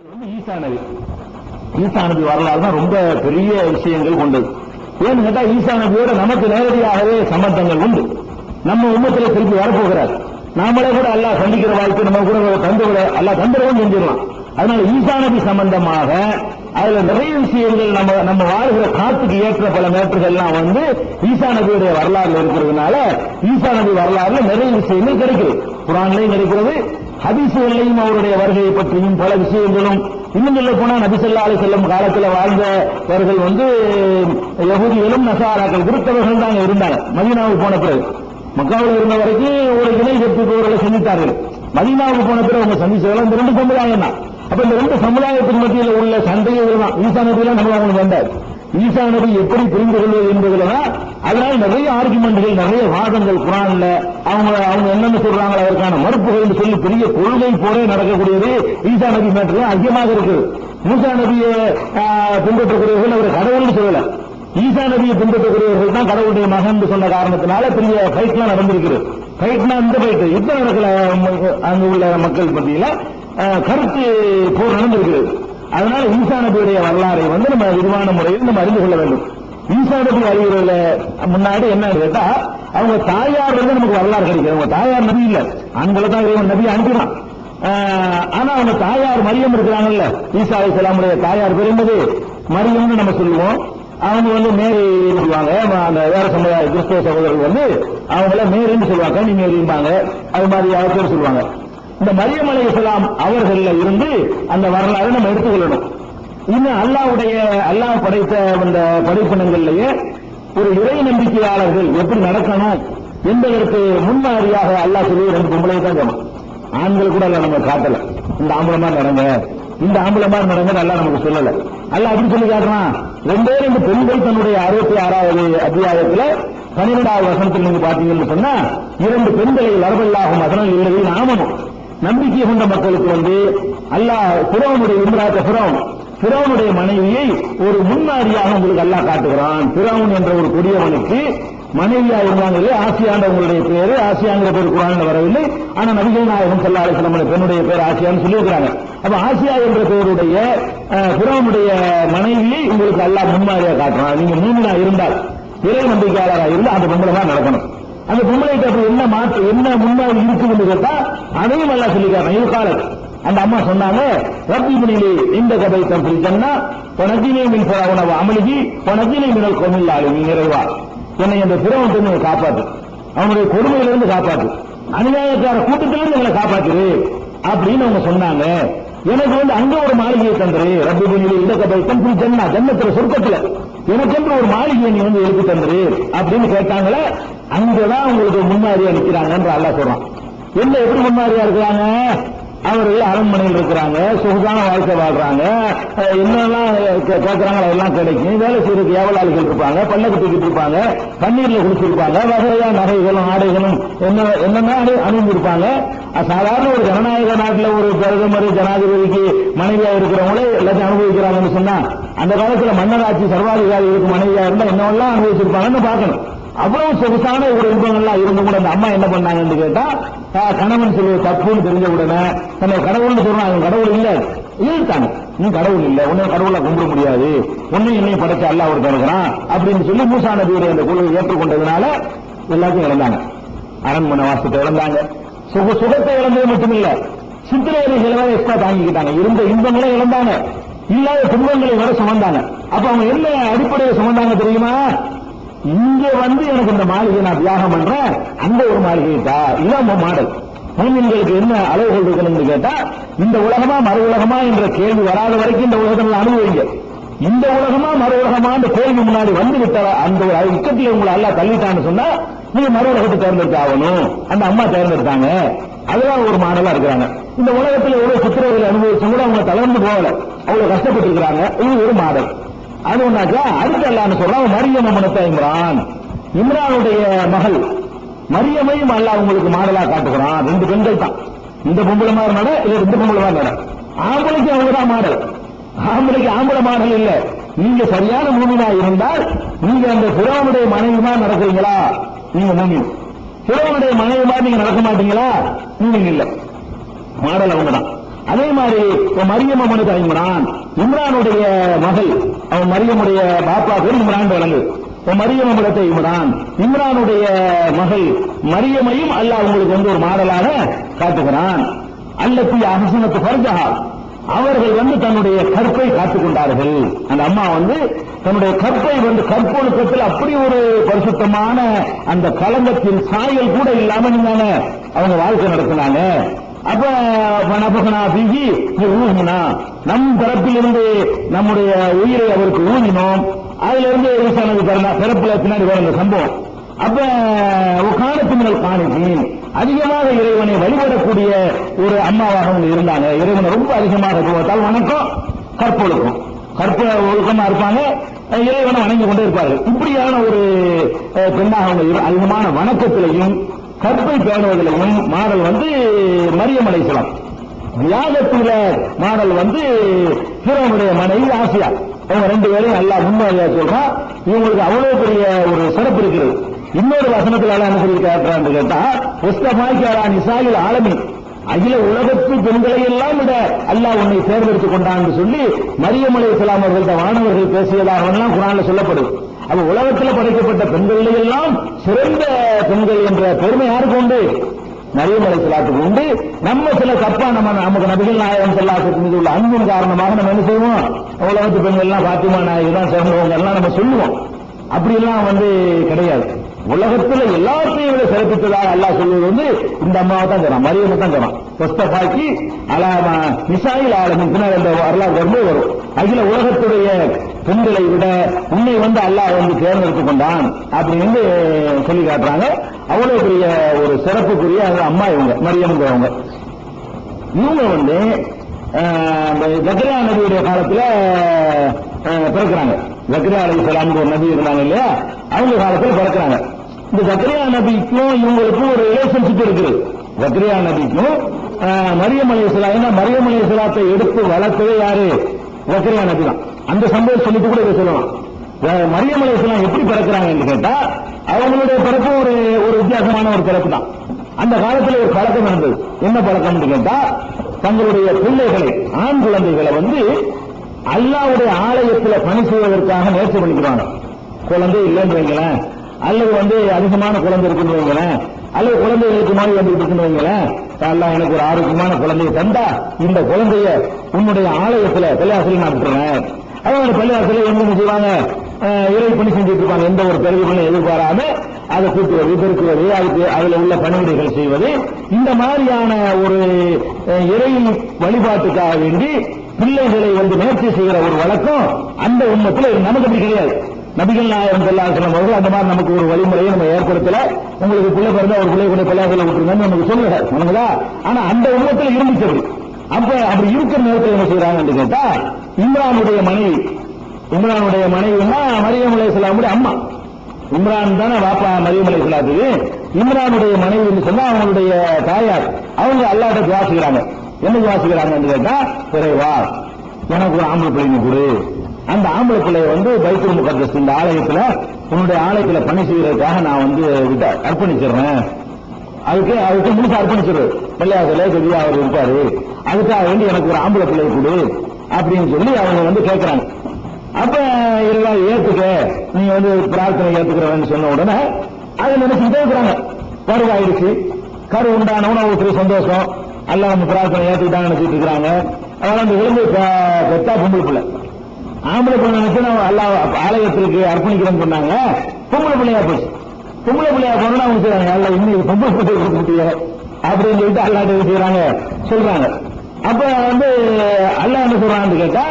ஈசா நபி வரலாறு தான் ரொம்ப பெரிய விஷயங்கள் கொண்டது. ஏன்னு கேட்டா ஈசா நபியோட நமக்கு நேரடியாகவே சம்பந்தங்கள் உண்டு. நம்ம உம்மத்தில் திருப்பி வரப்போகிறார். நாமளே கூட அல்லாஹ் சந்திக்கிற வாய்ப்பு நம்ம கூட அல்லாஹ் தந்துடவும் செஞ்சிடலாம். அதனால ஈசா நபி சம்பந்தமாக அதுல நிறைய விஷயங்கள் நம்ம வாழ்கிற காத்துக்கு ஏற்ற பல மேற்றுகள்லாம் ஈசா நபியுடைய வரலாறுல இருக்கிறதுனால ஈசா நபி வரலாறுல நிறைய விஷயங்கள் கிடைக்கிறது. குர்ஆன்லயும் கிடைக்கிறது, ஹதீஸ்களையும் அவருடைய வருகையை பற்றியும் பல விஷயங்களும். இன்னும் சொல்ல போனா நபி ஸல்லல்லாஹு அலைஹி வஸல்லம் காலத்தில் வாழ்ந்தவர்கள் யஹூதிகளும் நசாராக்கள் கிறிஸ்தவர்கள் தான் இருந்தாங்க. மதீனாவுக்கு போன பிறகு மக்காவில் இருந்த வரைக்கும் ஒரு இணை கற்பிப்பவர்களை சந்தித்தார்கள். மதீனாவுக்கு போன பிறகு அவங்க சந்திச்சதெல்லாம் இந்த ரெண்டு சமுதாயம் தான். அப்ப இந்த ரெண்டு சமுதாயத்தின் மத்தியில் உள்ள சண்டைகள் தான். ஈசா நபியெல்லாம் நம்ம அவங்களுக்கு வேண்டாது. ஈசா நபி எப்படி புரிந்து கொள்வது என்பதுலதான். அதனால நிறைய ஆர்குமெண்ட்கள், நிறைய வாதங்கள் குர்ஆன்ல அவங்க என்னென்ன சொல்றாங்க அதற்கான மறுப்புகள் சொல்லி பெரிய கொள்கை போரே நடக்கக்கூடியது ஈசா நபி மேட்டர் அதிகமாக இருக்கு. மூசா நபியை பின்பற்றக்கூடியவர்கள் அவர் கடவுள்னு சொல்லல, ஈசா நபியை பின்பற்றக்கூடியவர்கள் தான் கடவுளுடைய மகன் சொன்ன காரணத்தினால பெரிய ஃபைட்லாம் நடந்திருக்கிறது. ஃபைட்னா இந்த ஃபைட் யுத்தம் நடக்கல, அங்கு உள்ள மக்கள் மத்தியில கருத்து போர் நடந்திருக்கிறது. அதனால ஈசா நபியுடைய வரலாறை நம்ம விரிவான முறையில் நம்ம அறிந்து கொள்ள வேண்டும். ஈசா நபி அறிவுரையில முன்னாடி என்ன கேட்டா அவங்க தாயார் நமக்கு வரலாறு கிடைக்கிறது. அவங்க தாயார் நபி இல்ல, ஆண்களை தான் இறைவன் நபி அனுப்பினான். ஆனா அவங்க தாயார் மரியம் இருக்கிறாங்கல்ல, ஈசா அலைஹிஸ்ஸலாமுடைய தாயார் பேர் என்னது? மரியம்னு நம்ம சொல்லுவோம். அவங்க மேரி சொல்லுவாங்க. அந்த வேற சமுதாய கிறிஸ்தவ சகோதரர்கள் அவங்கள மேரின்னு சொல்லுவாங்க, நீ மேரிம்பாங்க. அது மாதிரி அவர் பேர் சொல்லுவாங்க. இந்த மரியம் அலைஹிஸ்ஸலாம் அவர்கள இருந்து அந்த வரலாறு நம்ம எடுத்துக்கொள்ளணும். இன்னும் அல்லாஹ் படைத்த அந்த படைப்பினங்கள்லயே ஒரு இறை நம்பிக்கையாளர்கள் எப்படி நடக்கணும் என்பதற்கு முன்மாதிரியாக அல்லாஹ் சொல்லி ரெண்டு பொம்பளை தான் சொன்னோம். ஆண்கள் கூட நம்ம காட்டல, இந்த ஆம்பளை மாதிரி நடங்க, இந்த ஆம்பளை மாதிரி நடங்க அல்லாஹ் நமக்கு சொல்லல. அல்லாஹ் அப்படி சொல்லி காட்டுறான். ரெண்டே ரெண்டு பெண்கள் தன்னுடைய 66வது அத்தியாயத்துல 12வது வசனத்தில் நீங்க பாத்தீங்கன்னு சொன்னா, இரண்டு பெண்களை லரபல்லாகும் வசனம் இல்லை நாமனும் நம்பிக்கை கொண்ட மக்களுக்கு அல்லாஹ் ஃபிரௌனுடைய மனைவியை ஒரு முன்மாதிரியாக உங்களுக்கு அல்லாஹ் காட்டுகிறான். ஃபிரௌன் என்ற ஒரு கொடியவனுக்கு மனைவியா இருந்தாங்களே ஆசியாண்டவங்களுடைய பேரு, ஆசியாங்கிற பேர் குர்ஆன்ல வரவில்லை. ஆனா நபிகள் நாயகம் ஸல்லல்லாஹு அலைஹி வஸல்லம் பெண்ணுடைய பேர் ஆசியான்னு சொல்லியிருக்கிறாங்க. அப்ப ஆசியா என்ற பேருடைய ஃபிரௌனுடைய மனைவியை உங்களுக்கு அல்லாஹ் முன்மாதிரியா காட்டுறான். நீங்க மூமினா இருந்தால், இறை நம்பிக்கையாளராக இருந்தால் அந்த பொம்பளை தான் நடக்கணும். அந்த பொம்பளைக்கு அப்படி என்ன மாற்று என்ன முன்னாடி இருக்குன்னு கேட்டா அதையும் நல்லா சொல்லிக்கிறாங்க. இது காலம் அந்த அம்மா சொன்னாங்க, ரப்பிபினிலே இந்த கதை தம்பி சொன்னா பொனஜினே மின் உணவு அமலிகி பொனஜினே மினல் கொமில்லாளி நீ நிறைவா என்னை அந்த பிறவன் காப்பாத்து, அவனுடைய கொடுமையிலிருந்து காப்பாத்து, அநியாயக்கார கூட்டத்திலிருந்து எங்களை காப்பாத்துரு அப்படின்னு அவங்க சொன்னாங்க. எனக்கு அங்க ஒரு மாளிகையை தந்துரு, ரப்பிபினிலே இந்த கதை தம்பி சொன்னா ஜன்னத்துல சொர்க்கத்துல எனக்கென்று ஒரு மாளிகையை நீ எழுதி தந்துரு அப்படின்னு கேட்டாங்களே. அங்கதான் உங்களுக்கு முன்னாடியா நிற்கிறாங்க என்று அல்லாஹ் சொல்றான். என்ன எப்படி முன்னாடியா இருக்கிறாங்க? அவர்கள் அரண்மனையில் இருக்கிறாங்க, சொகுசான வாழ்க்கை வாழ்றாங்க, என்னெல்லாம் கேட்கறாங்களோ அதெல்லாம் கிடைக்கும். வேலை செய்யறதுக்கு ஏவலாளிகள் இருப்பாங்க, பல்லக்கு தூக்கிட்டு இருப்பாங்க, பன்னீர்ல குடிச்சிருப்பாங்க, வகையா நகைகளும் ஆடைகளும் என்னென்ன அணிந்திருப்பாங்க. சாதாரண ஒரு ஜனநாயக நாட்டில் ஒரு பிரதமர் ஜனாதிபதிக்கு மனைவியா இருக்கிறவங்களே எல்லாத்தையும் அனுபவிக்கிறாங்கன்னு சொன்னா, அந்த காலத்துல மன்னராட்சி சர்வாதிகாரிகளுக்கு மனைவியா இருந்தா என்னவெல்லாம் அனுபவிச்சிருப்பாங்கன்னு பார்க்கணும். அவ்வளவு சொகுசான ஒரு இன்பங்கள்லாம் இருந்து கூட அந்த அம்மா என்ன பண்ணாங்கன்னு கேட்டா, கணவன் சொல்லுவது தப்புன்னு தெரிஞ்ச உடனே நம்ம கடவுள்னு சொல்றாங்க, கடவுள் இல்ல இருக்காங்க, நீ கடவுள் இல்ல, உன்னை கடவுளை கும்பிட முடியாது, உன்னை என்னையும் படைச்ச அல்லாஹ் ஒரு இருக்கிறான் அப்படின்னு சொல்லி மூசா நபியுடைய அந்த கொள்கையை ஏற்றுக்கொண்டதுனால எல்லாத்தையும் இழந்தாங்க. அரண்மனை வாசத்தை இழந்தாங்க, சுகத்தை இழந்தது மட்டுமில்ல, சித்திரைகளை எக்ஸ்ட்ரா தாங்கிக்கிட்டாங்க. இருந்த இன்பங்களை இழந்தாங்க, இல்லாத துன்பங்களை வர சுமந்தாங்க. அப்ப அவங்க என்ன அடிப்படையில் சுமந்தாங்க தெரியுமா? இங்க எனக்கு இந்த மாளிகை நான் தியாகம் பண்றேன், அந்த ஒரு மாளிகைட்டா இதான் மாடல். மூமின்களுக்கு என்ன அளவுகள் இருக்கணும்னு கேட்டா, இந்த உலகமா மறு உலகமா என்ற கேள்வி வராத வரைக்கும் இந்த உலகத்தில் அனுபவிங்க. இந்த உலகமா மறு உலகமா அந்த கேள்வி முன்னாடி வந்து விட்ட அந்த இக்கத்தில் உங்களை எல்லாம் தள்ளிட்டான்னு சொன்னா நீங்க மறு உலகத்தை தேர்ந்தெடுத்து ஆகணும். அந்த அம்மா தேர்ந்தெடுத்தாங்க, அதுதான் ஒரு மாடலா இருக்கிறாங்க. இந்த உலகத்தில் எவ்வளவு சித்திரவதை அனுபவிச்சும் கூட அவங்க தளர்ந்து போகல, அவ்வளவு கஷ்டப்பட்டு இருக்கிறாங்க. இது ஒரு மாடல். அது ஒன்னாக்கா அடுத்த அல்லான்னு சொல்றான் மரியம் மனத்த இம்ரானுடைய மகள் மரியமையும் அல்லாஹ் உங்களுக்கு மாடலா காட்டுகிறான். ரெண்டு பெண்கள் தான், இந்த பொம்பளை மாதிரி நட இல்ல இந்த பொம்பளை மாதிரி நட. ஆம்பளைக்கு அவங்கதான் மாடல், ஆம்பளைக்கு ஆம்பளை மாடல் இல்ல. நீங்க சரியான மூமினா இருந்தால் நீங்க அந்த ஃபிரௌனுடைய மனைவி மாதிரி நடக்கிறீங்களா, நீங்க மூமின். ஃபிரௌனுடைய மனைவி மாதிரி நீங்க நடக்க மாட்டீங்களா, மூமின் இல்ல. மாடல் அவங்கதான். அதே மாதிரி மரியம் அம்மனுக்கு இம்ரான், இம்ரானுடைய மகள், அவன் மரியமுடைய பாப்பா பேர் இம்ரான் வழங்கு. மரியம் அம்மனத்தை இம்ரான், இம்ரானுடைய மகள் மரியமையும் அல்லாஹ் உங்களுக்கு வந்து ஒரு மாடலாக காட்டுகிறான். அல்லத்தி அஹ்சனத் ஃபர்ஜஹா, அவர்கள் வந்து தன்னுடைய கற்பை காத்துக் கொண்டார்கள். அந்த அம்மா வந்து தன்னுடைய கற்பை வந்து கற்பொழுக்கத்தில் அப்படி ஒரு பரிசுத்தமான அந்த கலங்கத்தின் சாயல் கூட இல்லாம நீங்க அவங்க வாழ்க்கை நடத்தினாங்க. அப்ப நபகனா பிஹி ஊதினா, நம் தரப்பிலிருந்து நம்முடைய உயிரை அவருக்கு ஊதினோம். அதுல இருந்து ஈசானது பிறப்புல பின்னாடி வர இந்த சம்பவம். அப்ப காணத்தினால் காணித்தீன், அதிகமாக இறைவனை வழிபடக்கூடிய ஒரு அம்மாவாக அவங்க இருந்தாங்க. இறைவனை ரொம்ப அதிகமாக போவதால் வணக்கம் கற்பொழுக்கம், கற்ப ஒழுக்கமா இருப்பாங்க, இறைவனை வணங்கி கொண்டே இருப்பார்கள். இப்படியான ஒரு பெண்ணாக அவங்க அதிகமான வணக்கத்திலையும் கற்பை பேணுவதிலையும் மாடல் வந்து மரியம் அலைஹிஸ்ஸலாம். தியாகத்தில மாடல் வந்து ஃபிரௌனுடைய மனைவி ஆசியா. அவங்க ரெண்டு பேரும் அல்லாஹ் முன்மாதிரியா சொல்றான். இவங்களுக்கு அவ்வளவு பெரிய ஒரு சிறப்பு இருக்கிறது. இன்னொரு வசனத்தில் எல்லாம் என்ன சொல்லி கேட்கிறான்னு கேட்டா, முஸ்தபாக்கியாரா நிசாயில் ஆலமி, அகில உலகத்து பெண்களை எல்லாம் விட அல்லாஹ் உன்னை தேர்ந்தெடுத்துக் கொண்டான் சொல்லி மரியம் அலைஹிஸ்ஸலாம் அவர்கள்ட்ட வானவர்கள் பேசியதாக எல்லாம் குர்ஆன்ல சொல்லப்படுது. அப்ப உலகத்தில் படைக்கப்பட்ட பெண்களில் எல்லாம் சிறந்த பெண்கள் என்ற பெருமை யாருக்கு உண்டு? மரியம் அலைஹிஸ்ஸலாத்துக்கு உண்டு. நம்ம சில தப்பா நமக்கு நபிகள் நாயகம் ஸல்லல்லாஹு மீது உள்ள அன்பின் காரணமாக நம்ம என்ன செய்வோம், உலகத்து பெண்கள் எல்லாம் பாத்திமா நாயகி தான் சிறந்தவங்க எல்லாம் நம்ம சொல்லுவோம். அப்படி எல்லாம் வந்து கிடையாது. உலகத்துல எல்லாத்தையும் விட சிறப்பித்ததாக அல்லாஹ் சொல்வது வந்து இந்த அம்மாவை தான் சொல்றான், மரியமை தான் சொல்றான். முஸ்தபாக்கி அலாமா நிசாயில் ஆலமின் பின்னால் என்ற வரலாறு வந்து வரும். அகில உலகத்துடைய பெண்களை விட உன்னை வந்து அல்லாஹ் வந்து தேர்ந்தெடுத்துக் கொண்டான் அப்படின்னு சொல்லி காட்டுறாங்க. அவ்வளவு பெரிய ஒரு சிறப்புக்குரிய அம்மா இவங்க மரியம்ங்கிறவங்க. இவங்க வந்து ஜக்கரியா நபியுடைய காலத்துல பிறக்கிறாங்க. ஜக்கரியா அலைஹிஸ்ஸலாம் ஒரு நபி இருந்தாங்க இல்லையா, அவங்க காலத்தில் பிறக்கிறாங்க. இந்த ஜக்கரியா நபிக்கும் இவங்களுக்கும் ஒரு ரிலேஷன்ஷிப் இருக்குது. ஜக்கரியா நபிக்கும் மரியம் அலைஹிஸ்ஸலாம், ஏன்னா மரியம் அலைஹிஸ்ஸலாத்தை எடுத்து வளர்த்ததே யாரு? ஜக்கரியா நபி தான். அந்த சம்பவம் சொல்லிட்டு கூட இதை சொல்லலாம். மரியம் அலைஹிஸ்ஸலாம் எப்படி பிறக்கிறாங்க என்று கேட்டா, அவங்களுடைய பிறப்பு ஒரு வித்தியாசமான ஒரு பிறப்பு தான். அந்த காலத்தில் ஒரு பழக்கம் இருந்தது. என்ன பழக்கம் என்று கேட்டா, தங்களுடைய பிள்ளைகளை, ஆண் குழந்தைகளை வந்து அல்லாஹ்வுடைய ஆலயத்தில் பணி செய்வதற்காக முயற்சி பண்ணிக்கிறாங்க. குழந்தை இல்லைன்னு வைங்களேன், அல்லது வந்து அதிகமான குழந்தை இருக்குன்னு வைங்களேன், அல்லது குழந்தைகளுக்கு நோய் வந்துட்டு இருக்குன்னு வைங்களேன், அல்லாஹ் எனக்கு ஒரு ஆரோக்கியமான குழந்தையை தந்தா இந்த குழந்தைய உன்னுடைய ஆலயத்தில் பள்ளிவாசலில் நான் விட்டுறேன். அவங்க பள்ளிவாசலில் என்ன செய்வாங்க, இறை பணி செஞ்சுட்டு இருப்பாங்க. எந்த ஒரு பெருமைகளும் எதிர்பாராம அதை கூட்டுவது, பெருக்குவது, அதுக்கு அதுல உள்ள பணிவிடைகள் செய்வது, இந்த மாதிரியான ஒரு இறை வழிபாட்டுக்காக வேண்டி பிள்ளைகளை வந்து முயற்சி செய்கிற ஒரு வழக்கம் அந்த உம்மத்தில் நமக்கு அப்படி கிடையாது. நபிகள் நாயகம் ஸல்லல்லாஹு அலைஹி வஸல்லம் அவர்கள் அந்த மாதிரி நமக்கு ஒரு வழிமுறையை நம்ம ஏற்படுத்தல. உங்களுக்கு பிள்ளை பிறந்தா ஒரு பிள்ளை கூட பள்ளிவாசல்ல விட்டுருங்கன்னு நமக்கு சொல்லுங்க. ஆனா அந்த உம்மத்தில் இருந்துச்சு. அப்ப அப்படி இருக்கிற நேரத்தில் என்ன செய்யறாங்கன்னு கேட்டா, இம்ரானுடைய மனைவினா மரியம் அலைஹிஸ்ஸலாமுடைய அம்மா. இம்ரான் தானே வாப்பா மரியம் அலைஹிஸ்ஸலாத்துக்கு. இம்ரானுடைய மனைவி சொன்னா அவங்களுடைய தாயார், அவங்க அல்லாஹ்ட்ட துஆ செய்றாங்க. என்ன துஆ செய்றாங்கன்னு கேட்டா, இறைவா எனக்கு ஒரு ஆம்பளை பிள்ளைங்க கொடு. அந்த ஆம்பளை பிள்ளைய வந்து பைத்துல் முகத்தஸ் இந்த ஆலயத்துல உன்னுடைய ஆலயத்துல பணி செய்யறதுக்காக நான் வந்து அர்ப்பணிச்சிடுறேன். அதுக்கு முழுசா அர்ப்பணிச்சிடுறது. பள்ளியாசல கதியா அவர் இருக்காரு, அதுக்காக வேண்டி எனக்கு ஒரு ஆம்பளை பிள்ளை கொடு அப்படின்னு சொல்லி அவங்க வந்து கேட்கிறாங்க. அப்ப இறைவா ஏத்துக்க, நீங்க வந்து பிரார்த்தனை ஏத்துக்கிறவன்னு சொன்ன உடனே அதை நினைச்சுட்டே இருக்கிறாங்க. கருவாயிடுச்சு. கரு உண்டானவன ஒரு சந்தோஷம், அல்ல நம்ம பிரார்த்தனை ஏத்துக்கிட்டாங்க நினைச்சிட்டு இருக்கிறாங்க. அதனால அந்த விழுந்து பெத்தா பொம்பளை பிள்ளை. ஆம்பளை பிள்ளை நினைச்சு அல்லாஹ் ஆலயத்திற்கு அர்ப்பணிக்கிறேன்னு சொன்னாங்க. பொம்பளை பிள்ளையா போச்சு. பொம்பளை பிள்ளையா போனா அவங்க செய்றாங்க, அல்ல இன்னும் பொம்பளை பிள்ளை கொடுக்க முடியாது அப்படின்னு சொல்லிட்டு அல்லாஹ் செய்யறாங்க சொல்றாங்க. அப்ப வந்து அல்லாஹ் என்ன சொல்றான்னு கேட்டா,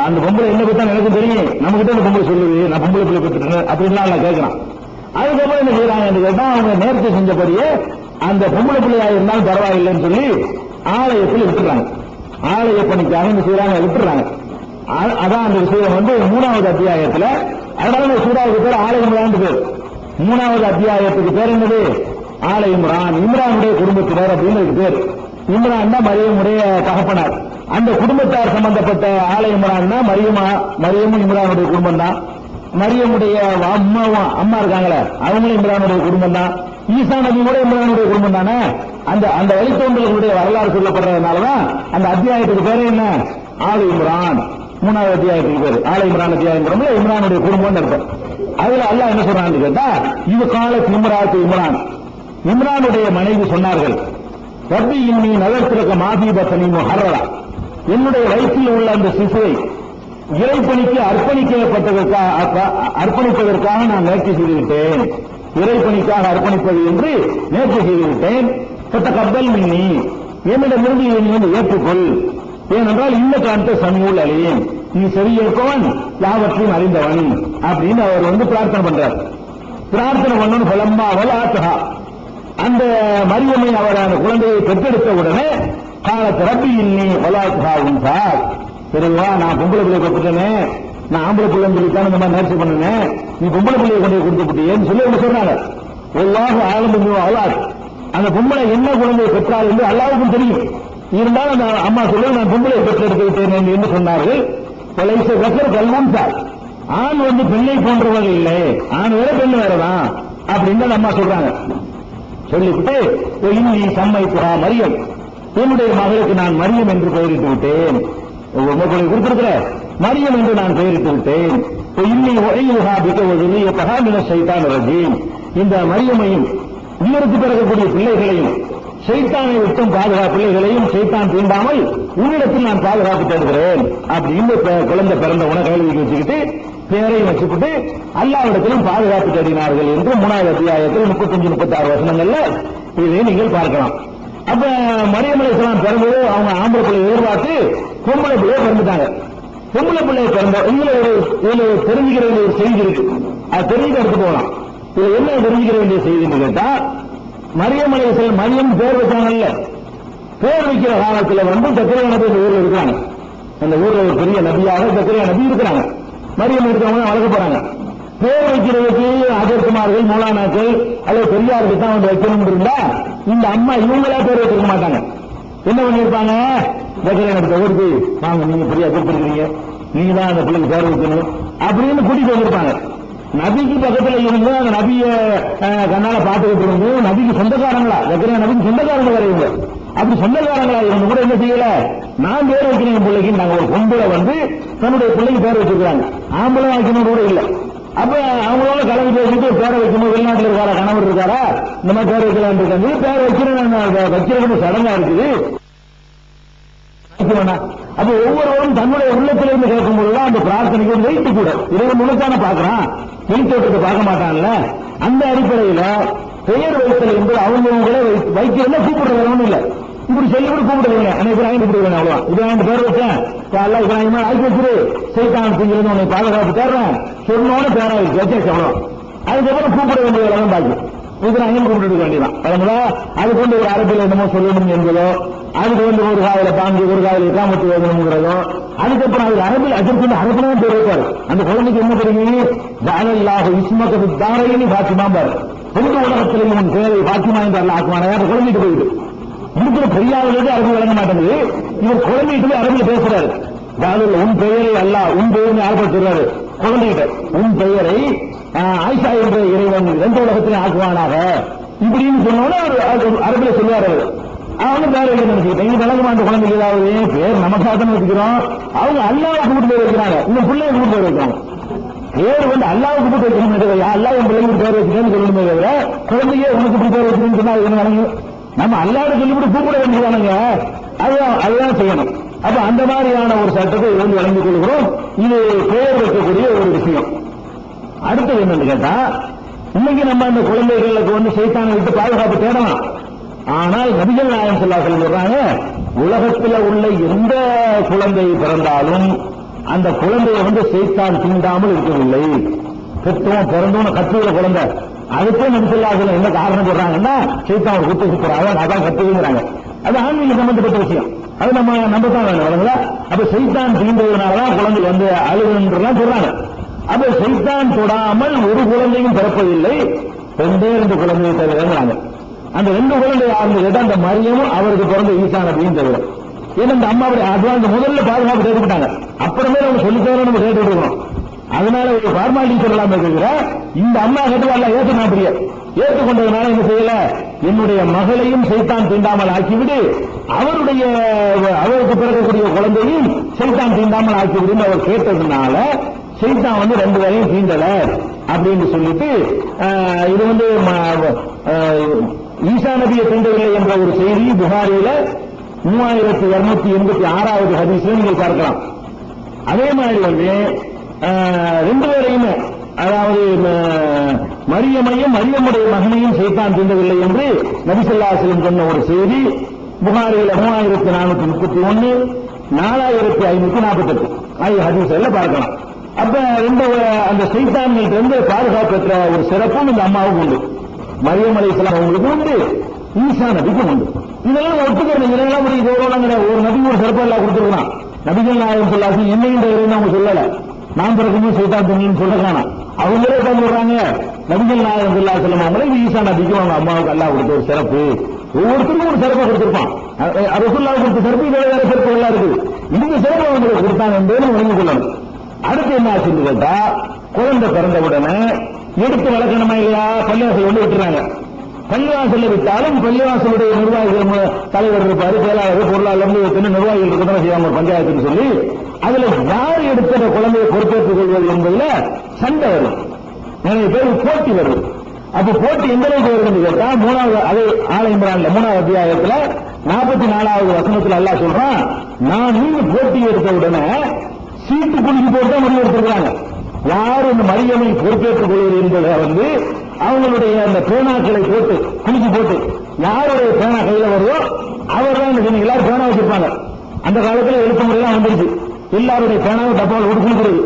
அந்த பொம்பளை என்ன பத்தா எனக்கு தெரியும், நம்ம கிட்ட அந்த பொம்பளை சொல்லுது நான் பொம்பளை பிள்ளை பெற்றுட்டேன் அப்படின்லாம் எல்லாம் கேட்கறான். அதுக்கப்புறம் என்ன செய்யறாங்கன்னு கேட்டா, அவங்க நேர்த்தி செஞ்சபடியே அந்த பொம்பளை பிள்ளையா இருந்தாலும் பரவாயில்லைன்னு சொல்லி ஆலயத்தில் விட்டுறாங்க. ஆலய பணிக்காக என்ன செய்யறாங்க, விட்டுறாங்க. அதான் அந்த விஷயம் வந்து 3வது அத்தியாயத்துல, அதனால சூறாவுக்கு பேர் ஆலய இம்ரான் பேர். 3வது அத்தியாயத்துக்கு பேர் என்னது, ஆலய இம்ரான். இம்ரானுடைய குடும்பத்தினர் அப்படின்னு பேர். இம்ரான் தான் மரியமுடைய தகப்பனார். அந்த குடும்பத்தார் சம்பந்தப்பட்ட ஆலய இம்ரான் தான் மரியமும் இம்ரானுடைய குடும்பம் தான். மரியமுடைய அம்மா இருக்காங்களே அவங்களும் இம்ரானுடைய குடும்பம் தான். ஈசா நபி கூட இம்ரானுடைய குடும்பம் தானே. அந்த அந்த வழித்தோன்றல்களுடைய வரலாறு சொல்லப்படுறதுனாலதான் அந்த அத்தியாயத்துக்கு பேரு என்ன, ஆல இம்ரான். 3வது அத்தியாயத்துக்கு பேரு ஆல இம்ரான் அத்தியாயம். இம்ரானுடைய குடும்பம் அர்த்தம். அதுல அல்லாஹ் என்ன சொல்றான்னு கேட்டா, இது கால இம்ராத்து இம்ரான், இம்ரானுடைய மனைவி சொன்னார்கள், ரப்பி இன்னி நகர்த்திருக்க மாதீபத்தனி முஹர்ரரா, என்னுடைய வயிற்றில் உள்ள அந்த சிசுவை இறைப்பணிக்கு அர்ப்பணிப்பதற்காக நான் நேர்ச்சி செய்துவிட்டேன். இறைப்பணிக்காக அர்ப்பணிப்பது என்று நேர்ச்சி செய்துவிட்டேன். கப்பல் மின்னி, என்னிடமிருந்து நீ வந்து ஏற்றுக்கொள். ஏனென்றால் இந்த காலத்தை சமியூல் அழியும், நீ செவியேற்பவன் யாவற்றையும் அறிந்தவன் அப்படின்னு அவர் வந்து பிரார்த்தனை பண்றார். பிரார்த்தனை பண்ணணும். பலம்மா வலாத்தகா, அந்த மரியமை அவர் அந்த குழந்தையை பெற்றெடுத்த உடனே காலத்து ரப்பி இன்னி வலாத்தகா உண்டார், தெரியுமா நான் பொம்பளை பிள்ளையை பெற்றுட்டேனே, நான் ஆம்பளை பிள்ளைன்னு சொல்லித்தான் இந்த மாதிரி நேர்ச்சி பண்ணினேன், நீ பொம்பளை பிள்ளையை கொண்டு கொடுத்துட்டேன்னு சொல்லி அவங்க சொல்றாங்க. எல்லாரும் ஆரம்பி அவளாது, அந்த பொம்பளை என்ன குழந்தையை பெற்றார் என்று அல்லாவுக்கும் தெரியும். இருந்தாலும் அந்த அம்மா சொல்லி நான் பொம்பளை பெற்றெடுத்து விட்டேன் என்று சொன்னார்கள். கல்வம் சார், ஆண் வந்து பெண்ணை போன்றவர்கள் இல்லை, ஆண் வேற பெண் வேறதான் அப்படின்னு அந்த அம்மா சொல்றாங்க. சொல்லிவிட்டு இன்னி சம்மைத்துகா மரியம், என்னுடைய மகளுக்கு நான் மரியம் என்று பெயரிட்டு விட்டேன், உங்களை கொடுத்திருக்கிற மரியம் என்று நான் பெயரிட்டு விட்டேன். இன்னி ஒய்யுகா பிக்க ஒரு பகாமின சைத்தான் ரஜீம், இந்த மரியமையும் உயிருக்கு பிறக்கக்கூடிய பிள்ளைகளையும் சைத்தானை விட்டும் பிள்ளைகளையும் சைத்தான் தீண்டாமல் உன்னிடத்தில் நான் பாதுகாப்பு தேடுகிறேன் அப்படின்னு குழந்தை பிறந்த உணவு வச்சுக்கிட்டு பேரையும் வச்சுக்கிட்டு அல்லாஹ்விடத்திலும் பாதுகாப்பு தேடினார்கள் என்று 3வது அத்தியாயத்தில் 35-36 வசனங்கள்ல இதை நீங்கள் பார்க்கலாம். அப்ப மரியம் அலைஹிஸ்ஸலாம் பிறந்தது அவங்க ஆம்பளை பிள்ளை எதிர்பார்த்து பொம்பளை பிள்ளையை பிறந்துட்டாங்க. பொம்பளை பிள்ளையை பிறந்த இதுல தெரிஞ்சுக்கிற வேண்டிய ஒரு செய்தி இருக்கு, அது தெரிஞ்சுக்க எடுத்து போகலாம். இதுல என்ன தெரிஞ்சுக்கிற வேண்டிய செய்தின்னு கேட்டா, மரியம் அலைஹிஸ்ஸலாம் மரியம் பேர் வச்சாங்கல்ல, பேர் வைக்கிற காலத்துல வந்து ஜக்கரியா நபி இந்த ஊர்ல இருக்காங்க. அந்த ஊர்ல ஒரு பெரிய நபியாக ஜக்கரியா நபி இருக்கிறாங்க. மரியம் இருக்கிறவங்க வளர்க்க போறாங்க. பேர் வைக்கிறதுக்கு அஜர்குமார்கள் மௌலானாக்கள் அல்லது பெரியாருக்கு தான் வந்து வைக்கணும் இருந்தா இந்த அம்மா இவங்களா பேர் வச்சிருக்க மாட்டாங்க. என்ன பண்ணிருப்பாங்க, ஜக்கரியா நபி ஊருக்கு வாங்க, நீங்க பெரிய அஜர்க்கிறீங்க, நீங்க தான் அந்த பிள்ளைக்கு பேர் வைக்கணும் அப்படின்னு கூட்டிட்டு வந்திருப்பாங்க. நபிக்கு பக்கத்துல இருந்து அந்த நபிய கண்ணால பார்த்துக்கிட்டு இருந்து நபிக்கு சொந்தக்காரங்களா, ஜக்கரியா நபிக்கு சொந்தக்காரங்க வரையுங்க. அப்படி சொந்தக்காரங்களா இருந்து கூட என்ன செய்யல, நான் பேர் வைக்கிறேன் என் பிள்ளைக்கு, நாங்க ஒரு பொம்பளை வந்து தன்னுடைய பிள்ளைக்கு பேர் வச்சிருக்காங்க, ஆம்பளை வைக்கணும் கூட இல்ல. அப்ப அவங்களோட கலந்து பேசிட்டு பேரை வைக்கணும், வெளிநாட்டில் இருக்காரா கணவர் இருக்காரா இந்த மாதிரி பேர் வைக்கலாம் இருக்காங்க, பேர் வைக்கிறேன் சடங்கா இருக்குது. அப்ப ஒவ்வொருவரும் தன்னுடைய உள்ளத்திலிருந்து கேட்கும் போதுதான் அந்த பிரார்த்தனைக்கு ஒரு வெயிட்டு கூட, இறைவன் முழுக்கான பாக்குறான், வெளித்தோட்டத்தை பார்க்க மாட்டான்ல. அந்த அடிப்படையில பெயர் வைத்தல் என்பது அவங்களே வைக்கிறத கூப்பிடுறவங்க இல்ல, இப்படி சொல்லி கூட கூப்பிடுவீங்க, இப்ராஹிம் கூப்பிடுவேன், அவ்வளவு இப்ராஹிம் பேர் வச்சேன், அல்ல இப்ராஹிமா ஆக்கி வச்சிரு, சைத்தான் திங்கிறது உன்னை பாதுகாப்பு தேடுறேன் சொன்னோட பேராயிருக்கு வச்சேன் அவ்வளவு. அதுக்கப்புறம் கூப்பிட வேண்டிய வேலை பாக்கி இப்ராஹிம் கூப்பிட்டு வேண்டியதான். அது கொண்டு ஒரு அரபில் என்னமோ சொல்லணும் என்பதோ, அதுக்கு வந்து ஒரு காலையில பாஞ்சு ஒரு காலையில் இக்காமத்து வேணுங்கிறதோ, அதுக்கப்புறம் அது அரபில் அதற்கு அரபிலும் பேர் வைப்பாரு. அந்த குழந்தைக்கு என்ன தெரியும், ஜானல்லாஹு இஸ்மக தாரையினி பாத்திமா பாரு, பொது உலகத்திலேயும் உன் பேரை பாத்திமா என்று அல்ல ஆக்குவான குழந்தைக்கு போயிட்டு இருக்கிற பெரியாவிலிருந்து அரபு வழங்க மாட்டேங்குது. இவர் குழந்தைகிட்ட அரபில் பேசுறாரு, ஜாலில் உன் பெயரை அல்ல உன் பெயர்னு யார் சொல்றாரு குழந்தைகிட்ட, உன் பெயரை ஆயிஷா என்ற இறைவன் எந்த உலகத்திலே ஆக்குவானாக இப்படின்னு சொன்னோட அரபில சொல்லுவார். அவங்க பேர் வைக்க நினைச்சுக்கிட்டேன், இங்க விளங்குமா அந்த குழந்தைக்கு ஏதாவது பேர் நமக்காக வச்சுக்கிறோம், அவங்க அல்லாவை கூப்பிட்டு பேர் வைக்கிறாங்க, இந்த பிள்ளைய கூப்பிட்டு பேர் வைக்கிறாங்க. பேர் வந்து அல்லாவுக்கு கூப்பிட்டு வைக்கணும், அல்லா என் பிள்ளைக்கு பேர் வச்சுக்கேன்னு சொல்லணுமே தவிர குழந்தையே உனக்கு இப்படி பேர் வச்சுக்கணும்னு சொன்னா அது வழங்கு, நம்ம அல்லாத சொல்லிவிட்டு கூப்பிட வேண்டியதானுங்க, அதுதான் செய்யணும். அப்ப அந்த மாதிரியான ஒரு சட்டத்தை வந்து வழங்கிக் கொள்கிறோம். இது பெயர் வைக்கக்கூடிய ஒரு விஷயம். அடுத்தது என்னன்னு கேட்டா, இன்னைக்கு நம்ம அந்த குழந்தைகளுக்கு வந்து சைத்தானை விட்டு பாதுகாப்பு தேடலாம். ஆனால் நபிகள் நாயகம் ஸல்லல்லாஹு அலைஹி வஸல்லம் சொல்றாங்க, உலகத்தில் உள்ள எந்த குழந்தை பிறந்தாலும் அந்த குழந்தையை வந்து சைத்தான் தீண்டாமல் இருக்கவில்லை. பெற்றோம் பிறந்தோன்னு கத்துகிற குழந்தை, அதுக்கே நபி ஸல்லல்லாஹு அலைஹி வஸல்லம் என்ன காரணம் சொல்றாங்கன்னா, சைத்தான் ஒரு குத்து சுத்துறாங்க, அதான் கத்துகிறாங்க. அது ஆன்மீக சம்பந்தப்பட்ட விஷயம், அது நம்ம நம்பத்தான் வேணும். அப்ப சைத்தான் தீண்டதுனாலதான் குழந்தை வந்து அழுகுன்றலாம் சொல்றாங்க. அப்ப சைத்தான் தொடாமல் ஒரு குழந்தையும் பிறப்பதில்லை, 2 குழந்தையை தவிர. அந்த 2 குழந்தை யாருன்னு கேட்டா அந்த மரியமும் அவருக்கு பிறந்த ஈசா நபியும் தவிர. ஏன்னா இந்த அம்மாவுடைய அட்வான்ஸ் முதல்ல பாதுகாப்பு கேட்டுக்கிட்டாங்க, அப்புறமே நம்ம சொல்லித்தவரை நம்ம கேட்டு விடுவோம். அதனால ஒரு ஃபார்மாலிட்டி சொல்லலாம் இருக்கிற இந்த அம்மா கிட்ட எல்லாம் ஏற்றுனா ஏற்றுக்கொண்டதுனால என்ன செய்யல, என்னுடைய மகளையும் சைத்தான் தீண்டாமல் ஆக்கிவிடு, அவருக்கு பிறக்கக்கூடிய குழந்தையும் சைத்தான் தீண்டாமல் ஆக்கிவிடுன்னு அவர் கேட்டதுனால சைத்தான் வந்து 2 பேரையும் தீண்டல அப்படின்னு சொல்லிட்டு இது வந்து ஈசா நபியை தீண்டவில்லை என்ற ஒரு செய்தி புகாரியில 3286வது ஹதீஸ்ல நீங்கள் பார்க்கலாம். அதே மாதிரி வந்து 2 பேரையுமே, அதாவது மரியமையும் மரியமுடைய மகனையும் சைத்தான் தீண்டவில்லை என்று நபி ஸல்லல்லாஹு அலைஹி வஸல்லம் சொன்ன ஒரு செய்தி புகாரியில 3431 4548 ஆகிய ஹதீஸ்ல பார்க்கலாம். அப்ப அந்த சைத்தான்கள் இருந்து பாதுகாப்பு பெற்ற ஒரு சிறப்பும் இந்த அம்மாவுக்கு உண்டு, மரியம் அலைஹிஸ்ஸலாம் அவங்களுக்கு உண்டு, ஈசா நபிக்கும் உண்டு. இதெல்லாம் ஒத்துக்கிறது, இதெல்லாம் ஒரு நபி ஒரு சிறப்பு எல்லாம் கொடுத்துருக்கான். நபிகள் நாயகம் ஸல்லல்லாஹு அலைஹி என்னையும் அவங்க சொல்லல, நான் பிறக்கும்போது சைத்தான் தீண்டுன்னு சொல்றாங்க. அவங்களே சொல்றாங்க நபிகள் நாயகம் ஸல்லல்லாஹு அலைஹி வஸல்லம் அவங்களே ஈசா நபிக்கும் அவங்க அம்மாவுக்கு அல்லாஹ் கொடுத்த ஒரு சிறப்பு. ஒவ்வொருத்தருக்கும் ஒரு சிறப்பை கொடுத்திருப்பான். ரசூலுல்லாஹ் கொடுத்த சிறப்பு வேற வேற சிறப்பு எல்லாம் இருக்குது. இந்த சிறப்பு அவங்களுக்கு கொடுத்தாங்க என்பதை விளங்கிக் கொள்ளணும். அடுத்து என்ன ஆச்சுன்னு கேட்டா, குழந்தை பிறந்த உடனே எடுத்து வளர்க்கணுமா இல்லையா, பள்ளிவாசல் வந்து விட்டுறாங்க. பள்ளிவாசல்ல விட்டாலும் பள்ளிவாசலுடைய நிர்வாகிகள் தலைவர் இருப்பாரு, செயலாளர், பொருளாளர், எத்தனை நிர்வாகிகள் இருக்கணும் செய்வாங்க பஞ்சாயத்துன்னு சொல்லி, அதுல யார் எடுத்த குழந்தையை பொறுப்பேற்றுக் கொள்வது என்பதுல சண்டை வரும், நிறைய பேர் போட்டி வருது. அப்ப போட்டி எந்த அளவுக்கு வருதுன்னு கேட்டா, 3வது அதே ஆல இம்ரான்ல 3வது அத்தியாயத்துல 44வது வசனத்துல அல்லாஹ் சொல்றான், நான் நீங்க போட்டி எடுத்த உடனே சீட்டு குலுக்கி போட்டு தான் முடிவு எடுத்திருக்காங்க. யார் இந்த மரியமை பொறுப்பேற்றுக் கொள்வது என்பதை வந்து அவங்களுடைய அந்த பேனாக்களை போட்டு குலுக்கி போட்டு யாருடைய பேனா கையில வருதோ அவர் தான் எல்லாரும் பேனா வச்சிருப்பாங்க. அந்த காலத்துல எழுத்து முறையெல்லாம் வந்துருச்சு. எல்லாருடைய பேனாவை டப்பாவில் விட்டு குளிக்கிறது,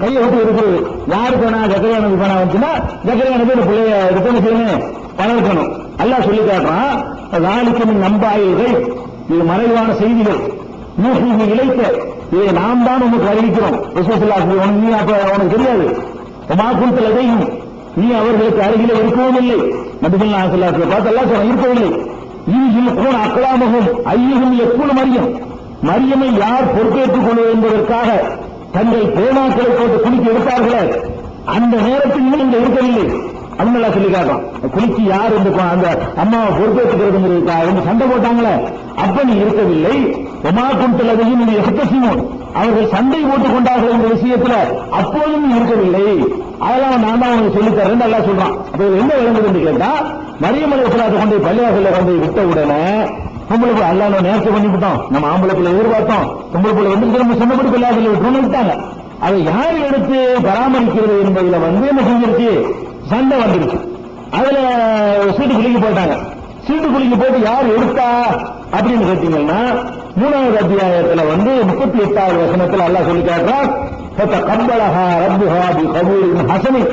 கையை விட்டு இருக்கிறது. யாரு பேனா ஜக்கரியா நபி பேனா வந்துச்சுன்னா ஜக்கரியா நபி இந்த பிள்ளைய எடுத்து செய்யணும், வளர்க்கணும். அல்லாஹ் சொல்லி காட்டுறான், நாளைக்கு நம்பாயில்கள், இது மறைவான செய்திகள், நீ இழைத்த இதை நாம் தான் உனக்கு அறிவிக்கிறோம். நீ அப்ப உனக்கு தெரியாது, மாக்குந்தலையும் நீ அவர்களுக்கு அருகில இருக்கவும் இல்லை. நபிகள் நாயகம் பார்த்து எல்லாம் சொல்ல இருக்கவில்லை. இதில் கூட அக்கலாமகும் ஐயகம் எப்போது மரியமை யார் பொறுப்பேற்றுக் கொள்வது என்பதற்காக தங்கள் பேனாக்களை போட்டு குளிக்க எடுத்தார்களே, அந்த நேரத்தில் நீங்கள் இருக்கவில்லை. அவங்க சொல்லி காட்டும், குளிக்கு யார் அந்த அம்மாவை பொறுப்பேற்றுக்கிறதுங்கிறதுக்காக சண்டை போட்டாங்களே, அப்ப நீ இருக்கவில்லை. ஒமாக்குந்தலையும் நீ எகத்தசிமோன், அவர்கள் சண்டை போட்டுக் கொண்டார்கள் என்ற விஷயத்துல அப்போதும் நீ இருக்கவில்லை. அதெல்லாம் நான் தான் உங்களுக்கு சொல்லித்தரேன் நல்லா சொல்றான். அப்ப என்ன விளங்குதுன்னு கேட்டா, மரியம் அலைஹிஸ்ஸலாத்தை கொண்டு பள்ளிவாசல்ல கொண்டு விட்ட உடனே பொம்பளை பிள்ளை அல்ல நேர்ச்சி பண்ணிவிட்டோம், நம்ம ஆம்பளை பிள்ளை எதிர்பார்த்தோம், பொம்பளை பிள்ளை வந்து திரும்ப சொன்னபடி பள்ளிவாசல்ல விட்டு விட்டாங்க. அதை யார் எடுத்து பராமரிக்கிறது என்பதுல வந்து என்ன செஞ்சிருச்சு, சண்டை வந்துருச்சு. அதுல சீட்டு குலுக்கி போட்டாங்க. சீட்டு குலுக்கி போட்டு யார் எடுத்தா அப்படின்னு கேட்டீங்கன்னா, 3வது அத்தியாயத்துல வந்து 38வது வசனத்துல அல்லாஹ் சொல்லி காட்டுறான், கம்பளஹா ரப்புஹா பி கபூலின் ஹஸனி,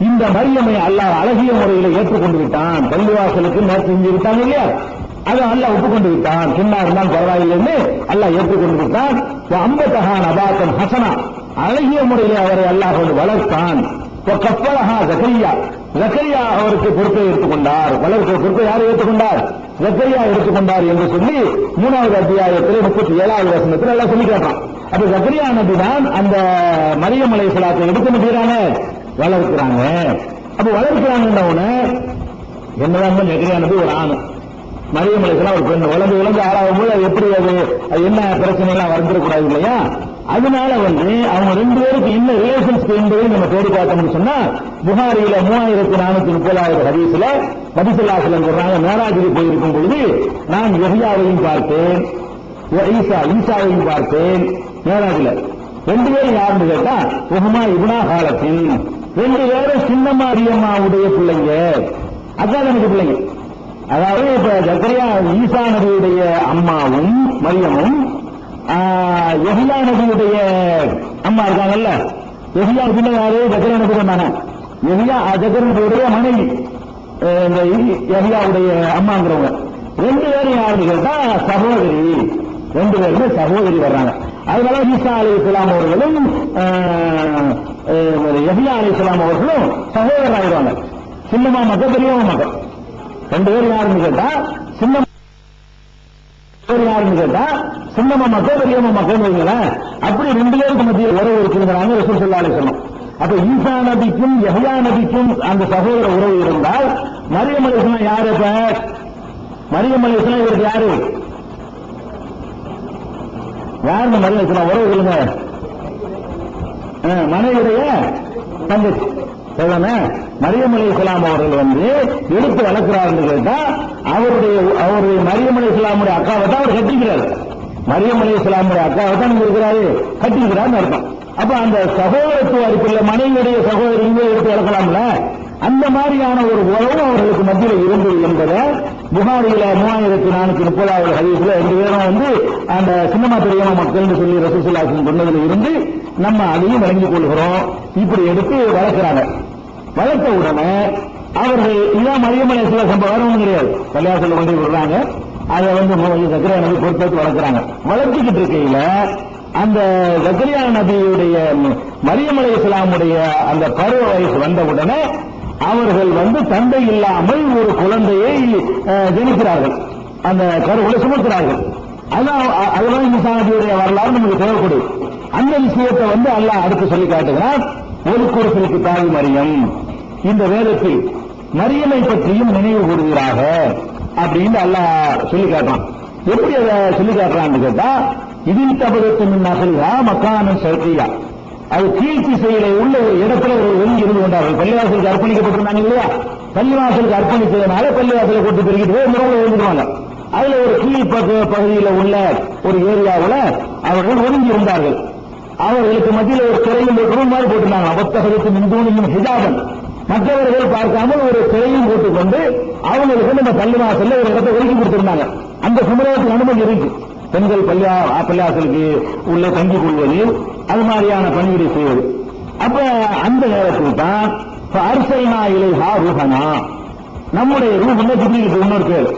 இந்த மரியமை அல்லாஹ் அழகிய முறையில ஏற்றுக்கொண்டு விட்டான். பள்ளிவாசலுக்கு நேர்ச்சி செஞ்சு விட்டாங்க இல்லையா, அதை அல்லாஹ் ஒப்புக்கொண்டு விட்டான். சின்ன இருந்தால் பரவாயில்லைன்னு அல்லாஹ் ஏற்றுக்கொண்டு விட்டான். அம்பதஹா நபாத்தன் ஹசனா, அழகிய முறையில அவரை அல்லாஹ் கொண்டு வளர்த்தான். கப்பலஹா ஜக்கரியா, ஜக்கரியா அவருக்கு பொறுப்பை எடுத்துக்கொண்டார். வளர்க்கிற பொறுப்பை யாரை ஏற்றுக்கொண்டார், ஜக்கரியா எடுத்துக்கொண்டார் என்று சொல்லி 3வது அத்தியாயத்தில் 37வது வசனத்தில் எல்லாம் சொல்லி காட்டுறான். அப்ப ஜக்கரியா நபி தான் அந்த மரியம் அலைஹிஸ்ஸலாத்தை எடுத்து செய்யறாங்க, வளர்க்கிறாங்க. அப்ப வளர்க்கிறாங்க என்னதான் ஜக்கரியா நபி ஒரு ஆணு, மரியம் அலைஹிஸ்ஸலாம் ஒரு பெண். வளர்ந்து ஆளாகும் போது அது எப்படி அது என்ன பிரச்சனை எல்லாம் வந்துடக்கூடாது இல்லையா. அதனால வந்து அவங்க 2 பேருக்கு என்ன ரிலேஷன்ஸ் என்பதை நம்ம தேடி பார்த்தோம்னு சொன்னா, புகாரியில 3430வது ஹதீஸ்ல நபி ஸல்லல்லாஹு அலைஹி வஸல்லம் சொல்றாங்க, மேராஜுக்கு போயிருக்கும் பொழுது நான் யஹ்யாவையும் பார்த்தேன், ஈசாவையும் பார்த்தேன். மேராஜில 2 பேரும் யாருன்னு கேட்டா, உஹமா இப்னா காலத்தின் 2 பேரும் சின்ன மரியம்மாவுடைய பிள்ளைங்க, அதான் எனக்கு பிள்ளைங்க. அதாவது இப்ப ஜக்கரியா ஈசா நபியுடைய அம்மாவும் மரியமும் யஹ்யா நபியுடைய அம்மா இருக்காங்கல்ல, யஹ்யா நபி யாரு, ஜக்கரியா நபி தானே. யஹ்யா ஜக்கரியா நபியுடைய மனைவி இந்த யஹ்யாவுடைய அம்மாங்கிறவங்க 2 பேரும் யாருன்னு கேட்டா சகோதரி, 2 பேருமே சகோதரி வர்றாங்க. அதனால ஈசா அலைஹிஸ்ஸலாம் அவர்களும் யஹ்யா அலைஹிஸ்ஸலாம் அவர்களும் சகோதரர் ஆயிடுவாங்க. சின்னமா மக்கள் பெரியவங்க மக்கள் 2 பேரும் யாருன்னு கேட்டா யாருன்னு கேட்டா சின்னமா மக்கள் பெரியம்மா மக்கள் வைங்களேன். அப்படி 2 பேருக்கு மத்தியில் உறவு இருக்குங்கிறாங்க ரசூல் ஸல்லல்லாஹு அலைஹி வஸல்லம். அப்ப ஈசா நபிக்கும் யஹ்யா நபிக்கும் அந்த சகோதர உறவு இருந்தால் மரியம் அலைஹிஸ்ஸலாம் யாரு? இப்ப மரியம் அலைஹிஸ்ஸலாம் இவருக்கு யாரு? யாருன்னு மரியம் அலைஹிஸ்ஸலாம் உறவு சொல்லுங்க. மனைவியுடைய தங்கச்சி. மரியம் அலைஹிஸ்ஸலாம் அவர்கள் எடுத்து வளர்க்கிறார் கேட்டா அவருடைய மரியம் அலைஹிஸ்ஸலாமுடைய அக்காவை தான் அவர் கட்டிக்கிறார். மரியம் அலைஹிஸ்ஸலாமுடைய அக்காவை தான் இருக்கிறாரு, கட்டிக்கிறார்னு அர்த்தம். அப்ப அந்த சகோதரத்துவ அடிப்படையில் மனைவியுடைய சகோதரியை எடுத்து வளர்க்கலாம்ல, அந்த மாதிரியான ஒரு உறவு அவர்களுக்கு மத்தியில் இருந்தது என்பதை புகாரியில 3430வது ஹதீஸ்ல 2 பேரும் அந்த சின்னமா தெரியாம மக்கள் சொல்லி ரசூலுல்லாஹி சொன்னதுல இருந்து நம்ம அதையும் விளங்கிக் கொள்கிறோம். இப்படி எடுத்து வளர்க்கிறாங்க. வளர்த்த உடனே அவர்கள் இதான் மரியம் அலைஹிஸ்ஸலாம் சம்பவம் ஒன்றும் கிடையாது, பள்ளியாசல் கொண்டு விடுறாங்க. அதை ஜக்கரியா நபி பொறுப்பேற்று வளர்க்கிறாங்க. வளர்த்துக்கிட்டு இருக்கையில அந்த ஜக்கரியா நபியுடைய மரியம் அலைஹிஸ்ஸலாமுடைய அந்த பருவ வயசு வந்த உடனே அவர்கள் தந்தை இல்லாமல் ஒரு குழந்தையை ஜனிக்கிறார்கள், அந்த கருவுல சுமக்கிறார்கள். அதுதான் ஈசா நபியுடைய வரலாறு நமக்கு தேவைப்படுது. அந்த விஷயத்தை அல்லாஹ் அடுத்து சொல்லி காட்டுகிறார். ஒரு குறிப்பிற்கு தாய் மரியம், இந்த வேதத்தில் மரியமை பற்றியும் நினைவு கூறுகிறாக அப்படின்னு அல்லாஹ் சொல்லி காட்டுறான். எப்படி அதை சொல்லி காட்டுறான்னு கேட்டா, இதில் தபகத்தின் நகல்கா மக்கான சர்க்கியா, அது கீழ்ச்சி செயலை உள்ள ஒரு இடத்துல ஒரு ஒதுங்கி இருந்து கொண்டார்கள். பள்ளிவாசலுக்கு அர்ப்பணிக்கப்பட்டிருந்தாங்க இல்லையா, பள்ளிவாசலுக்கு அர்ப்பணித்ததுனால பள்ளிவாசலை கொண்டு பெருகிட்டு போய் முறையில் எழுந்துருவாங்க. அதுல ஒரு கீழ் பகுதியில் உள்ள ஒரு ஏரியாவில் அவர்கள் ஒதுங்கி இருந்தார்கள். அவர்களுக்கு மத்தியில் ஒரு திரையும் ரூம் மாதிரி போட்டிருந்தாங்க. அபத்தகத்துக்கு மின்தூணியும் ஹிஜாபன், மற்றவர்கள் பார்க்காமல் ஒரு திரையும் போட்டுக்கொண்டு அவங்களுக்கு இந்த பள்ளிவாசல்ல ஒரு இடத்தை ஒதுக்கி கொடுத்திருந்தாங்க. அந்த சமுதாயத்துக்கு அனுமதி இருக்கு. பெண்கள் பள்ளிவாசலுக்கு உள்ளே தங்கிக் கொள்வது, அது மாதிரியான பணிகளை செய்வது. அப்ப அந்த நேரத்தில் தான் அரசைனா இலைஹா ரூஹனா, நம்முடைய ரூஹன்னா ஜிப்ரீலுக்கு இன்னொரு பேர்.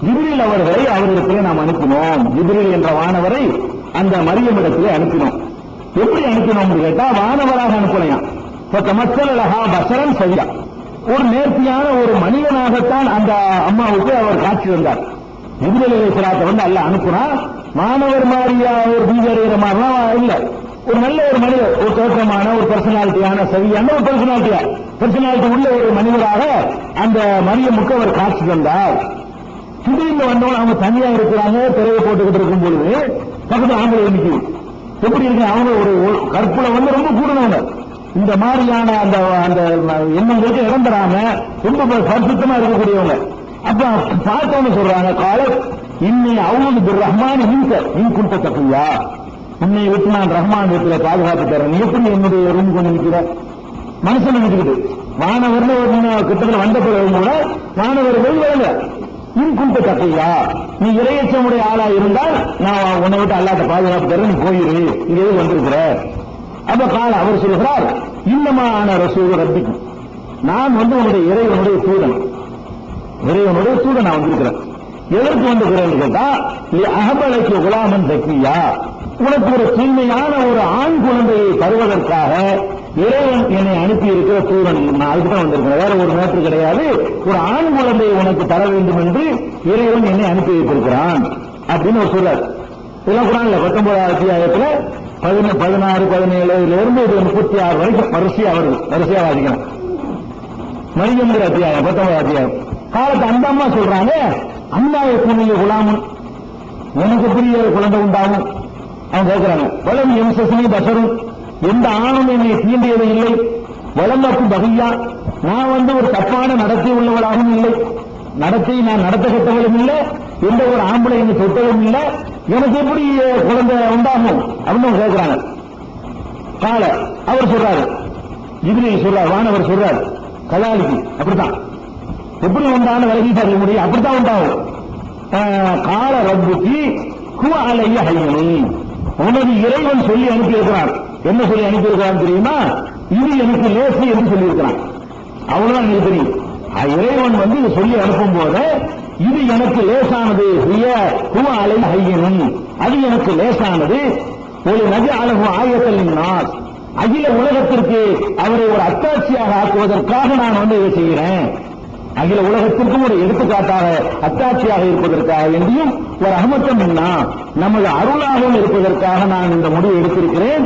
ஜிப்ரீல் அவர்களை அவரிடத்திலே நாம் அனுப்பினோம். ஜிப்ரீல் என்ற வானவரை அந்த மரியமிடத்திலே அனுப்பினோம். எப்படி அனுப்பினோம் கேட்டா, வானவராக அனுப்பலையாம். மக்களஹா பசரன் சரியா, ஒரு நேர்த்தியான ஒரு மனிதனாகத்தான் அந்த அம்மாவுக்கு அவர் காட்சி வந்தார். ஜிப்ரீல் அலைஹிஸ்ஸலாத்தை அல்லாஹ் அனுப்புனா மாணவர் மாதிரியா ஒரு பீஜறிகிற மாதிரிலாம் இல்ல, ஒரு நல்ல ஒரு மனிதர், ஒரு தோற்றமான ஒரு பர்சனாலிட்டியான சரியான ஒரு பர்சனாலிட்டி உள்ள ஒரு மனிதராக அந்த மரியமுக்கு அவர் காட்சி வந்தார். திடீர்னு வந்தவங்க அவங்க தனியா இருக்கிறாங்க, திரையை போட்டுக்கிட்டு இருக்கும் பொழுது பக்கத்தில் ஆம்பளை நிற்கும். எப்படி இருக்கு, அவங்க ஒரு கற்புல ரொம்ப கூடுனவங்க. இந்த மாதிரியான அந்த அந்த எண்ணங்களுக்கு இடம் தராம ரொம்ப பரிசுத்தமா இருக்கக்கூடியவங்க. அப்ப பார்த்தவங்க சொல்றாங்க, கால இன்னை அவுது ரஹ்மான் இன்குண்ட தப்பியா, உன்னை விட்டு நான் ரஹ்மான் வீட்டுல பாதுகாப்பு தரேன், நீ எப்படி என்னுடைய ரூம் கொண்டு நிற்கிற? மனுஷன் நினைச்சுக்கிட்டு வானவர்னு ஒரு கிட்டத்தில் வந்த பிறகு கூட வானவர் வெளிவரல. இன்குண்ட தப்பியா, நீ இறையச்சமுடைய ஆளா இருந்தால் நான் உன்னை விட்டு அல்லாட்ட பாதுகாப்பு தரேன், நீ போயிரு, இங்கே வந்திருக்கிற. அப்ப கால அவர் சொல்கிறார், இன்னமான ரசூல் ரப்பிக்கும், நான் உன்னுடைய இறைவனுடைய தூதன், இறைவனுடைய தூதன் நான் வந்திருக்கிறேன். எதற்கு வந்திருக்கிறேன் கேட்டா, அகபலைக்கு குலாமன் தக்கியா, உனக்கு ஒரு தூய்மையான ஒரு ஆண் குழந்தையை தருவதற்காக இறைவன் என்னை அனுப்பி இருக்கிற தூதன், நான் அதுக்குதான் வந்திருக்கிறேன், வேற ஒரு மேற்று கிடையாது. ஒரு ஆண் குழந்தையை உனக்கு தர வேண்டும் என்று இறைவன் என்னை அனுப்பி வைத்திருக்கிறான் அப்படின்னு ஒரு சொல்றார். இதெல்லாம் குரான்ல 19வது அத்தியாயத்துல 16, 17 இருந்து 36 வரைக்கும் வரிசையா வருது. வரிசையா வாசிக்கணும். மரியம் அத்தியாயம் 19வது அத்தியாயம். காலத்து அந்த அம்மா சொல்றாங்க, அம்மாவை புண்ணிய குலாமன், எனக்கு புரிய குழந்தை உண்டாகும். அவங்க கேட்கிறாங்க, வளம் எம்சசினி பசரும், எந்த ஆணும் என்னை தீண்டியது இல்லை. வளமாக்கு பகையா, நான் ஒரு தப்பான நடத்தை உள்ளவளாகவும் இல்லை, நடத்தை நான் நடத்த கட்டவளும் இல்லை, எந்த ஒரு ஆம்பளை என்னை தொட்டதும் இல்லை, எனக்கு எப்படி குழந்தை உண்டாகும் அப்படின்னு கேட்கிறாங்க. கால அவர் சொல்றாரு, ஜிப்ரீல் சொல்றார், வானவர் சொல்றாரு, கலாலிக்கு அப்படித்தான், எப்படி உண்டான விலகி தர முடியும், அப்படித்தான் உண்டாகும். கால ரப்புக்கு குவ அலைய ஹையனி, உனது இறைவன் சொல்லி அனுப்பியிருக்கிறார். என்ன சொல்லி அனுப்பியிருக்கிறான் தெரியுமா? இது எனக்கு லேசு என்று சொல்லியிருக்கிறான். அவ்வளவுதான் எனக்கு தெரியும். இறைவன் இது சொல்லி அனுப்பும் போது இது எனக்கு லேசானது, குவ அலைய ஹையனும், அது எனக்கு லேசானது. ஒரு நதி அழகு ஆயத்தலின் நாஸ், அகில உலகத்திற்கு அவரை ஒரு அத்தாட்சியாக ஆக்குவதற்காக நான் இதை செய்கிறேன். அகில உலகத்திற்கும் ஒரு எடுத்துக்காட்டாக அத்தாட்சியாக இருப்பதற்காக வேண்டியும் ஒரு அகமத்தம் நமது அருளாகவும் இருப்பதற்காக நான் இந்த முடிவு எடுத்திருக்கிறேன்.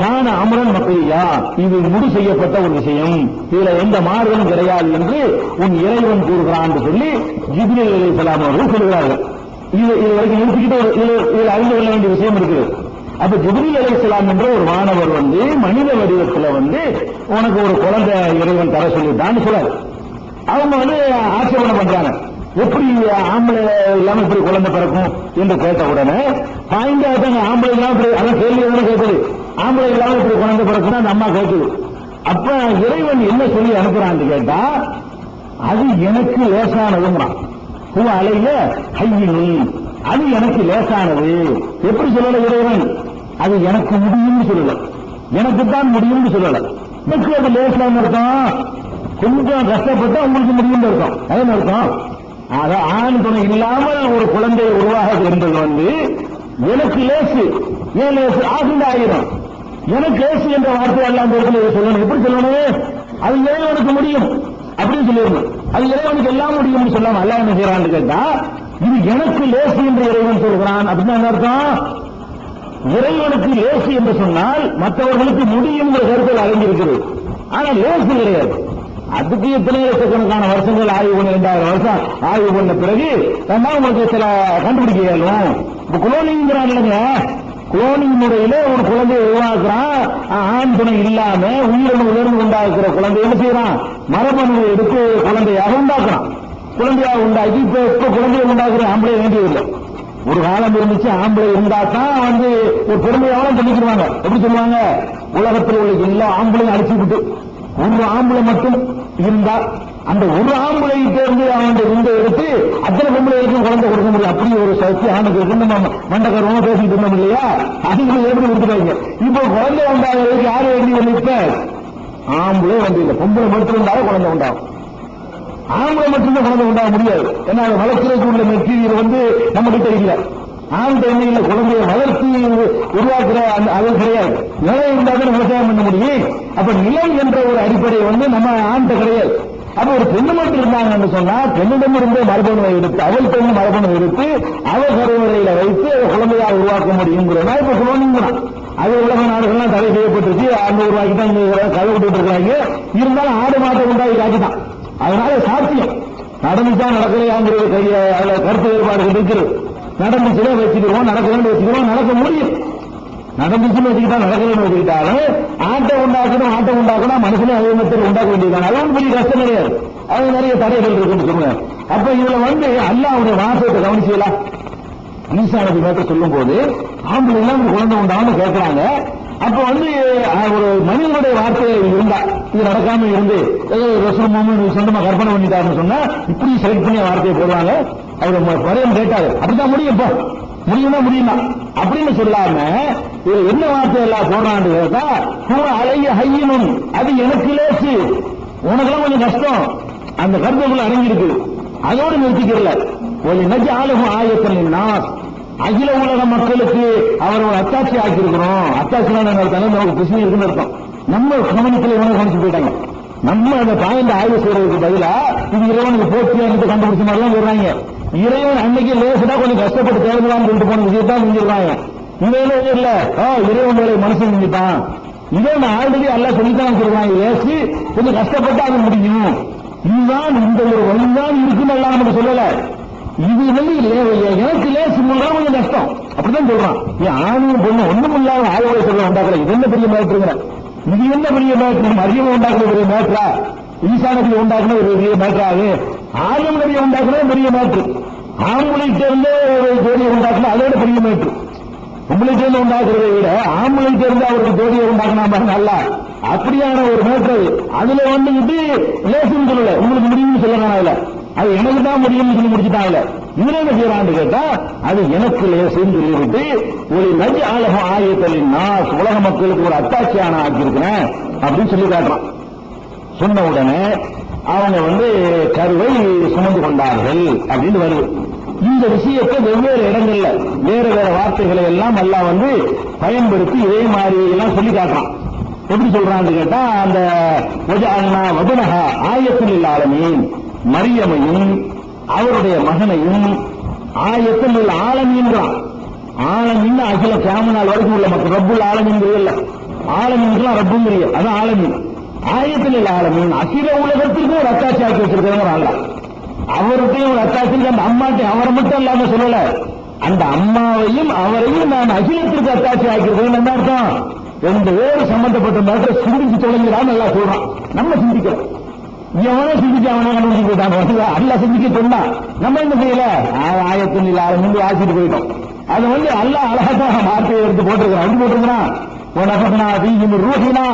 காண அமரன் மக்களியா, இது முடி செய்யப்பட்ட ஒரு விஷயம், இதுல எந்த மாறுதலும் கிடையாது என்று உன் இறைவன் கூறுகிறான் என்று சொல்லி ஜிப்ரீல் அலைஹிஸ்ஸலாம் அவர்கள் சொல்கிறார்கள். இது வரைக்கும் நிறுத்திக்கிட்டு இதில் அறிந்து கொள்ள வேண்டிய விஷயம் இருக்குது. அப்ப ஜிப்ரீல் அலைஹிஸ்ஸலாம் என்ற ஒரு மாணவர் மனித வடிவத்தில் உனக்கு ஒரு குழந்தை இறைவன் தர சொல்லிட்டான்னு சொல்றாரு. அவங்க ஆட்சேபனை பண்றாங்க, எப்படி ஆம்பளை இல்லாம இப்படி குழந்தை பிறக்கும் என்று கேட்ட உடனே பாய்ந்தாங்க, ஆம்பளை இல்லாம இப்படி அதான் கேள்வி கேட்குது, ஆம்பளை இல்லாம இப்படி குழந்தை பிறக்கும் அந்த அம்மா கேட்குது. அப்ப இறைவன் என்ன சொல்லி அனுப்புறான்னு கேட்டா, அது எனக்கு லேசானதுங்கிறான். அலையில ஹையினி, அது எனக்கு லேசானது. எப்படி சொல்லல இறைவன்? அது எனக்கு முடியும்னு சொல்லல, எனக்குத்தான் முடியும்னு சொல்லல. எனக்கு அது லேசான அர்த்தம், கொஞ்சம் கஷ்டப்பட்டு உங்களுக்கு முடியும் இருக்கும். அதே அர்த்தம். ஆக ஆண் துணை இல்லாமல் ஒரு குழந்தை உருவாக என்பது எனக்கு லேசு. ஏன் லேசு? ஆகுந்த ஆயிரம். எனக்கு லேசு என்ற வார்த்தை எல்லாம் சொல்லணும். எப்படி சொல்லணும்? அது இறைவனுக்கு முடியும் அப்படின்னு சொல்லிடணும். அது இறைவனுக்கு எல்லாம் முடியும்னு சொல்லாம அல்லாஹ் என்ன செய்யறான்னு கேட்டா, இது எனக்கு லேசு என்று இறைவன் சொல்கிறான். அப்படின்னு என்ன அர்த்தம்? இறைவனுக்கு லேசு என்று சொன்னால் மற்றவர்களுக்கு முடியும் கருத்தில் அடங்கியிருக்கிறது. ஆனா லேசு கிடையாது. அதுக்கு எத்தனை லட்சக்கணக்கான வருஷங்கள் ஆய்வு பண்ண 2000 வருஷம் ஆய்வு பண்ண பிறகு உங்களுக்கு சில கண்டுபிடிக்க இயலும். இப்ப குளோனிங்கிறான் இல்லைங்க, குளோனிங் முறையில ஒரு குழந்தையை உருவாக்குறான். ஆண் துணை இல்லாம உயிரின உயர்ந்து உண்டாக்குற குழந்தை என்ன செய்யறான்? மரபணுவை எடுத்து குழந்தையாக உண்டாக்குறான். குழந்தையாக உண்டாக்கி இப்ப குழந்தையை உண்டாக்குற ஆம்பளை வேண்டியதில்லை. ஒரு காலம் இருந்துச்சு, ஆம்பளை இருந்தா தான் ஒரு பெருமையாக சொல்லிக்கிடுவாங்க. எப்படி சொல்லுவாங்க? உலகத்தில் உள்ள எல்லா ஆம்பளையும் அடிச்சு விட்டு ஒரு ஆம்பளை மட்டும் இருந்தா அந்த ஒரு ஆம்பளை தேர்ந்து அவன் விந்தை எடுத்து அத்தனை பொம்பளைகளுக்கும் குழந்தை கொடுக்க முடியும். அப்படி ஒரு சக்தி ஆணுக்கு இருக்கு. நம்ம மண்டகரமா பேசிட்டு இருந்தோம் இல்லையா? அதுக்கு எப்படி கொடுத்துருவாங்க. இப்போ குழந்தை உண்டாகிறதுக்கு யாரும் எழுதி இப்ப ஆம்பளை வந்து இல்லை, பொம்பளை மட்டும் இருந்தாலும் குழந்தை உண்டாகும். ஆம்பளை மட்டும்தான் குழந்தை உண்டாக முடியாது. ஏன்னா அதை வளர்க்கிறதுக்கு உள்ள மெட்டீரியல் நம்ம கிட்ட இல்லை. ஆண் பெண்ணில குழந்தையை வளர்ச்சி உருவாக்குற அது கிடையாது. நிலம் இருந்தாலும் விவசாயம் பண்ண முடியும். அப்ப நிலம் என்ற ஒரு அடிப்படை நம்ம ஆண்ட கிடையாது. அப்ப ஒரு பெண்ணு மட்டும் இருந்தாங்கன்னு சொன்னா பெண்ணிடமிருந்து மரபணுவை எடுத்து அவள் பெண்ணு மரபணு எடுத்து அவள் கருவறையில வைத்து குழந்தையா உருவாக்க முடியுங்கிறதா இப்ப குழந்தைங்கிறான். அது உலக நாடுகள்லாம் தடை செய்யப்பட்டுச்சு. அந்த உருவாக்கி தான் இங்க கதை விட்டு இருக்காங்க. இருந்தாலும் ஆடு மாட்டை உண்டாகி காட்டிதான். அதனால சாத்தியம் நடந்துச்சா நடக்கலையாங்கிறது அதுல கருத்து வேறுபாடுகள் இருக்கிறது. நடந்துச்சுன்னா வச்சுக்கிறோம், நடக்கலன்னு வச்சுக்கிறோம், நடக்க முடியும். நடந்துச்சுன்னு வச்சுக்கிட்டா நடக்கலன்னு வச்சுக்கிட்டாலும் ஆட்டை உண்டாக்கணும் மனுஷனே அதே மாதிரி உண்டாக்க வேண்டியது. அதுவும் பெரிய கஷ்டம் கிடையாது. அது நிறைய தடைகள் இருக்குன்னு சொல்லுங்க. அப்ப இதுல அல்லாஹ்வுடைய வாசகத்தை கவனிச்சீங்களா? ஈசா நபி மேற்க சொல்லும் போது ஆம்பளை எல்லாம் குழந்தை உண்டான்னு கேட்கிறாங்க. அப்ப ஒரு மனிதனுடைய வார்த்தை இருந்தா இது நடக்காம இருந்து ரசூல் முஹம்மது சொந்தமா கற்பனை பண்ணிட்டாருன்னு சொன்னா இப்படி செலக்ட் பண்ணி வார்த்தையை போடுவாங்க. அவர் பரையம் கேட்டாரு, அப்படிதான் முடியும், முடியுமா அப்படின்னு சொல்லாம என்ன வார்த்தை எல்லாம் போடுறான்னு கேட்டா, அலைய ஹையினும், அது எனக்கு லேசு, உனக்கெல்லாம் கொஞ்சம் கஷ்டம். அந்த கருத்துக்குள்ள அடங்கியிருக்கு. அதோடு நிறுத்திக்கிறல. ஒரு நஜ் ஆலகம் ஆயத்தன் நாஸ், அகில உலக மக்களுக்கு அவரோட அத்தாட்சி ஆக்கியிருக்கிறோம். அத்தாட்சியான நமக்கு பிரச்சனை இருக்குன்னு அர்த்தம். நம்ம கவனிக்கல இவனை கவனிச்சு போயிட்டாங்க. நம்ம அந்த பாயிண்ட் ஆய்வு செய்யறதுக்கு பதிலா இது இறைவனுக்கு போட்டியான்னு கண்டுபிடிச்ச மாதிரிலாம் சொல்றாங்க. இறைவன் அன்னைக்கு லேசுடா கொஞ்சம் கஷ்டப்பட்டு தேர்தலான்னு சொல்லிட்டு போன விஷயத்தான் செஞ்சிருக்காங்க. இவையில இல்ல இறைவன் வேலை மனுஷன் செஞ்சுட்டான். இதே ஆல்ரெடி எல்லாம் சொல்லித்தான் வச்சிருக்காங்க. லேசு கொஞ்சம் கஷ்டப்பட்டு அது முடியும். இதுதான் இந்த ஒரு வழிதான் இருக்குன்னு எல்லாம் நமக்கு சொல்லல. இது எனக்கு லேசு கொஞ்சம் கஷ்டம் அப்படிதான் சொல்றான். ஆணும் பொண்ணு ஒண்ணும் இல்லாத ஆய்வுகளை சொல்ல உண்டாக்கல. இது என்ன பெரிய மேட்ருங்கிற, இது என்ன பெரிய மேட்ரு? மரியம் உண்டாக்குற பெரிய மேட்ரா? ஈசா நபி உண்டாக்குன ஒரு பெரிய மேட்ராது? ஆலம் நபியை உண்டாக்குன பெரிய மேட்ரு. ஆம்பளை சேர்ந்து ஒரு ஜோடியை உண்டாக்குனா அதோட பெரிய மேட்ரு. உங்களை சேர்ந்து உண்டாக்குறதை விட ஆம்பளை சேர்ந்து அவருக்கு ஜோடியை உண்டாக்குனா நல்லா அப்படியான ஒரு மேட்ரு. அதுல லேசுன்னு சொல்லல, உங்களுக்கு முடியும்னு சொல்லலாம். அது எனக்கு தான் முடியும்னு சொல்லி முடிச்சுட்டாங்கல்ல. இதுல என்ன செய்யறான்னு கேட்டா, அது எனக்கு லேசுன்னு சொல்லிவிட்டு ஒரு நஜ் ஆலகம் ஆயத்தலின் நாஸ், உலக மக்களுக்கு ஒரு அத்தாட்சியான ஆக்கியிருக்கிறேன் அப்படின்னு சொல்லி காட்டுறான். சொன்ன உடனே அவங்க கருவை சுமந்து கொண்டார்கள் அப்படின்னு வருது. இந்த விஷயத்தை வெவ்வேறு இடங்கள்ல வேற வார்த்தைகளை எல்லாம் எல்லாம் பயன்படுத்தி இதே மாதிரி எல்லாம் சொல்லி காட்டுறான். எப்படி சொல்றான்னு கேட்டா, அந்த வஜஅல்னா வஜனஹா ஆயத்துல் லில் ஆலமீன், மரியமையும் அவருடைய மகனையும் ஆயத்தில் உள்ள ஆலமீன்றான். ஆலமீன் அகில கியாமத் வரைக்கும் உள்ள மக்கள் ரப்புல் ஆலமீன்கிறீர்கள், ஆலமீன்லாம் ரப்புங்கிறிய, அதான் ஆலமீன். ஆயத்தில் உள்ள ஆலமீன் அகில உலகத்திற்கும் ஒரு அத்தாட்சி ஆக்கி வச்சிருக்கிறவங்க அல்ல. அவருடையும் ஒரு அத்தாட்சி, அந்த அம்மாட்டையும் அவரை மட்டும் இல்லாம சொல்லல, அந்த அம்மாவையும் அவரையும் நான் அகிலத்திற்கு அத்தாட்சி ஆக்கியிருக்கேன். என்ன அர்த்தம்? ரெண்டு பேரும் சம்பந்தப்பட்ட நேரத்தை சிந்திச்சு தொடங்கிறான்னு நல்லா சொல்றான். நம்ம சிந்திக்கிறோம், எவனோ சிந்திச்சு அவனே கண்டுபிடிச்சு போயிட்டான், அல்ல சிந்திக்க சொன்னா நம்ம என்ன செய்யல, ஆயத்தின் இல்லாத முன்பு ஆசிட்டு போயிட்டோம். அது அல்ல அழகாக வார்த்தையை எடுத்து போட்டிருக்கிறான். போட்டிருக்கிறான் ரூஹினா,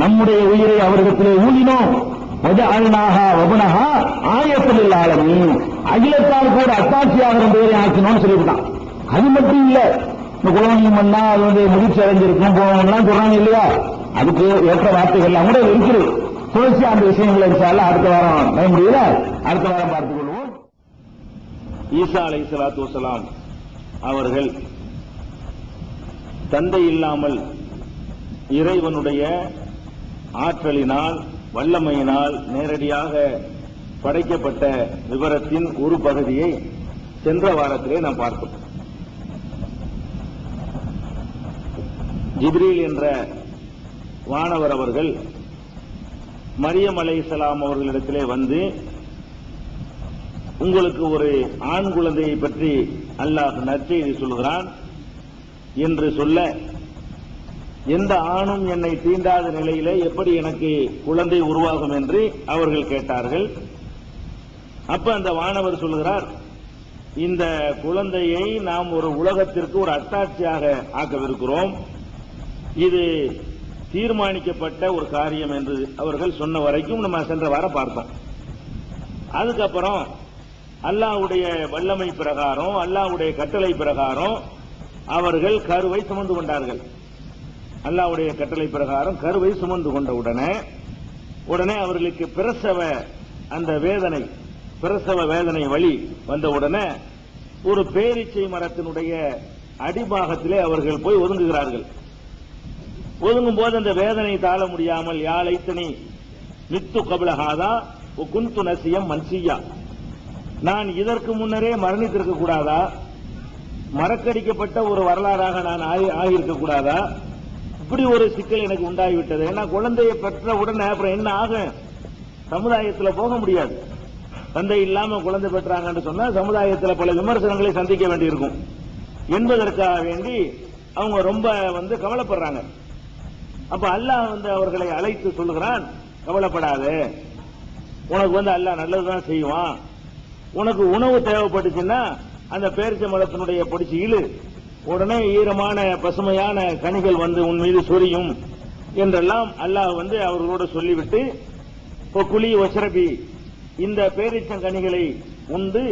நம்முடைய உயிரை அவரிடத்திலே ஊழினோம். ஆயத்தில் இல்லாதமீ, அகிலத்தால் கூட அத்தாட்சியாக பேரை ஆக்கணும்னு சொல்லிவிட்டான். அது மட்டும் இல்ல, இந்த குலோனியம் பண்ணா அது முதிர்ச்சி அடைஞ்சிருக்கும் போகலாம் சொல்றாங்க இல்லையா, அதுக்கு ஏற்ற வார்த்தைகள்லாம் கூட இருக்குது. தொடர்ச்சி அந்த விஷயங்களை அடுத்த வாரம் வர முடியல, அடுத்த வாரம் பார்த்துக் கொள்வோம். ஈசா அலைஹிஸ்ஸலாத்து வஸ்ஸலாம் அவர்கள் தந்தை இல்லாமல் இறைவனுடைய ஆற்றலினால் வல்லமையினால் நேரடியாக படைக்கப்பட்ட விவரத்தின் ஒரு பகுதியை சென்ற வாரத்திலே நாம் பார்த்தோம். ஜிப்ரீல் என்ற வானவர் அவர்கள் மரியம் அலைஹிஸ்ஸலாம் அவர்களிடத்திலே வந்து, உங்களுக்கு ஒரு ஆண் குழந்தையை பற்றி அல்லாஹ் நற்செய்தி சொல்கிறான் என்று சொல்ல, எந்த ஆணும் என்னை தீண்டாத நிலையிலே எப்படி எனக்கு குழந்தை உருவாகும் என்று அவர்கள் கேட்டார்கள். அப்ப அந்த வானவர் சொல்கிறார், இந்த குழந்தையை நாம் ஒரு உலகத்திற்கு ஒரு அத்தாட்சியாக ஆக்கவிருக்கிறோம், இது தீர்மானிக்கப்பட்ட ஒரு காரியம் என்று அவர்கள் சொன்ன வரைக்கும் நம்ம சென்ற வாரம் பார்த்தோம். அதுக்கப்புறம் அல்லாஹ்வுடைய வல்லமை பிரகாரம், அல்லாஹ்வுடைய கட்டளை பிரகாரம் அவர்கள் கருவை சுமந்து கொண்டார்கள். அல்லாஹ்வுடைய கட்டளை பிரகாரம் கருவை சுமந்து கொண்ட உடனே அவர்களுக்கு அந்த பிரசவ வேதனை வலி வந்தவுடனே ஒரு பேரீச்சை மரத்தினுடைய அடிபாகத்திலே அவர்கள் போய் ஒதுங்குகிறார்கள். ஒதுங்கும் போது அந்த வேதனை தாழ முடியாமல், யா லைத்தனி மித்து கபிலஹாதா குந்து நசியம் மன்சியா, நான் இதற்கு முன்னரே மரணித்திருக்க கூடாதா, மறக்கடிக்கப்பட்ட ஒரு வரலாறாக நான் ஆகியிருக்க கூடாதா, இப்படி ஒரு சிக்கல் எனக்கு உண்டாகிவிட்டது. ஏன்னா குழந்தையை பெற்ற உடனே அப்புறம் என்ன ஆகும், சமுதாயத்தில் போக முடியாது. தந்தை இல்லாம குழந்தை பெற்றாங்கன்னு சொன்னா சமுதாயத்தில் பல விமர்சனங்களை சந்திக்க வேண்டியிருக்கும் என்பதற்காக வேண்டி அவங்க ரொம்ப கவலைப்படுறாங்க. அப்ப அல்லாஹ் அவர்களை அழைத்து சொல்லுகிறான், கவலைப்படாது, உனக்கு அல்லாஹ் நல்லதுதான் செய்வான். உனக்கு உணவு தேவைப்பட்டுச்சுன்னா அந்த பேரிச்சை மரத்தினுடைய பொடிச்சு இழு, உடனே ஈரமான பசுமையான கனிகள் உன் மீது சொரியும் என்றெல்லாம் அல்லாஹ் அவர்களோட சொல்லிவிட்டு, குழி வசரபி, இந்த பேரிச்சங்கனிகளை உண்டு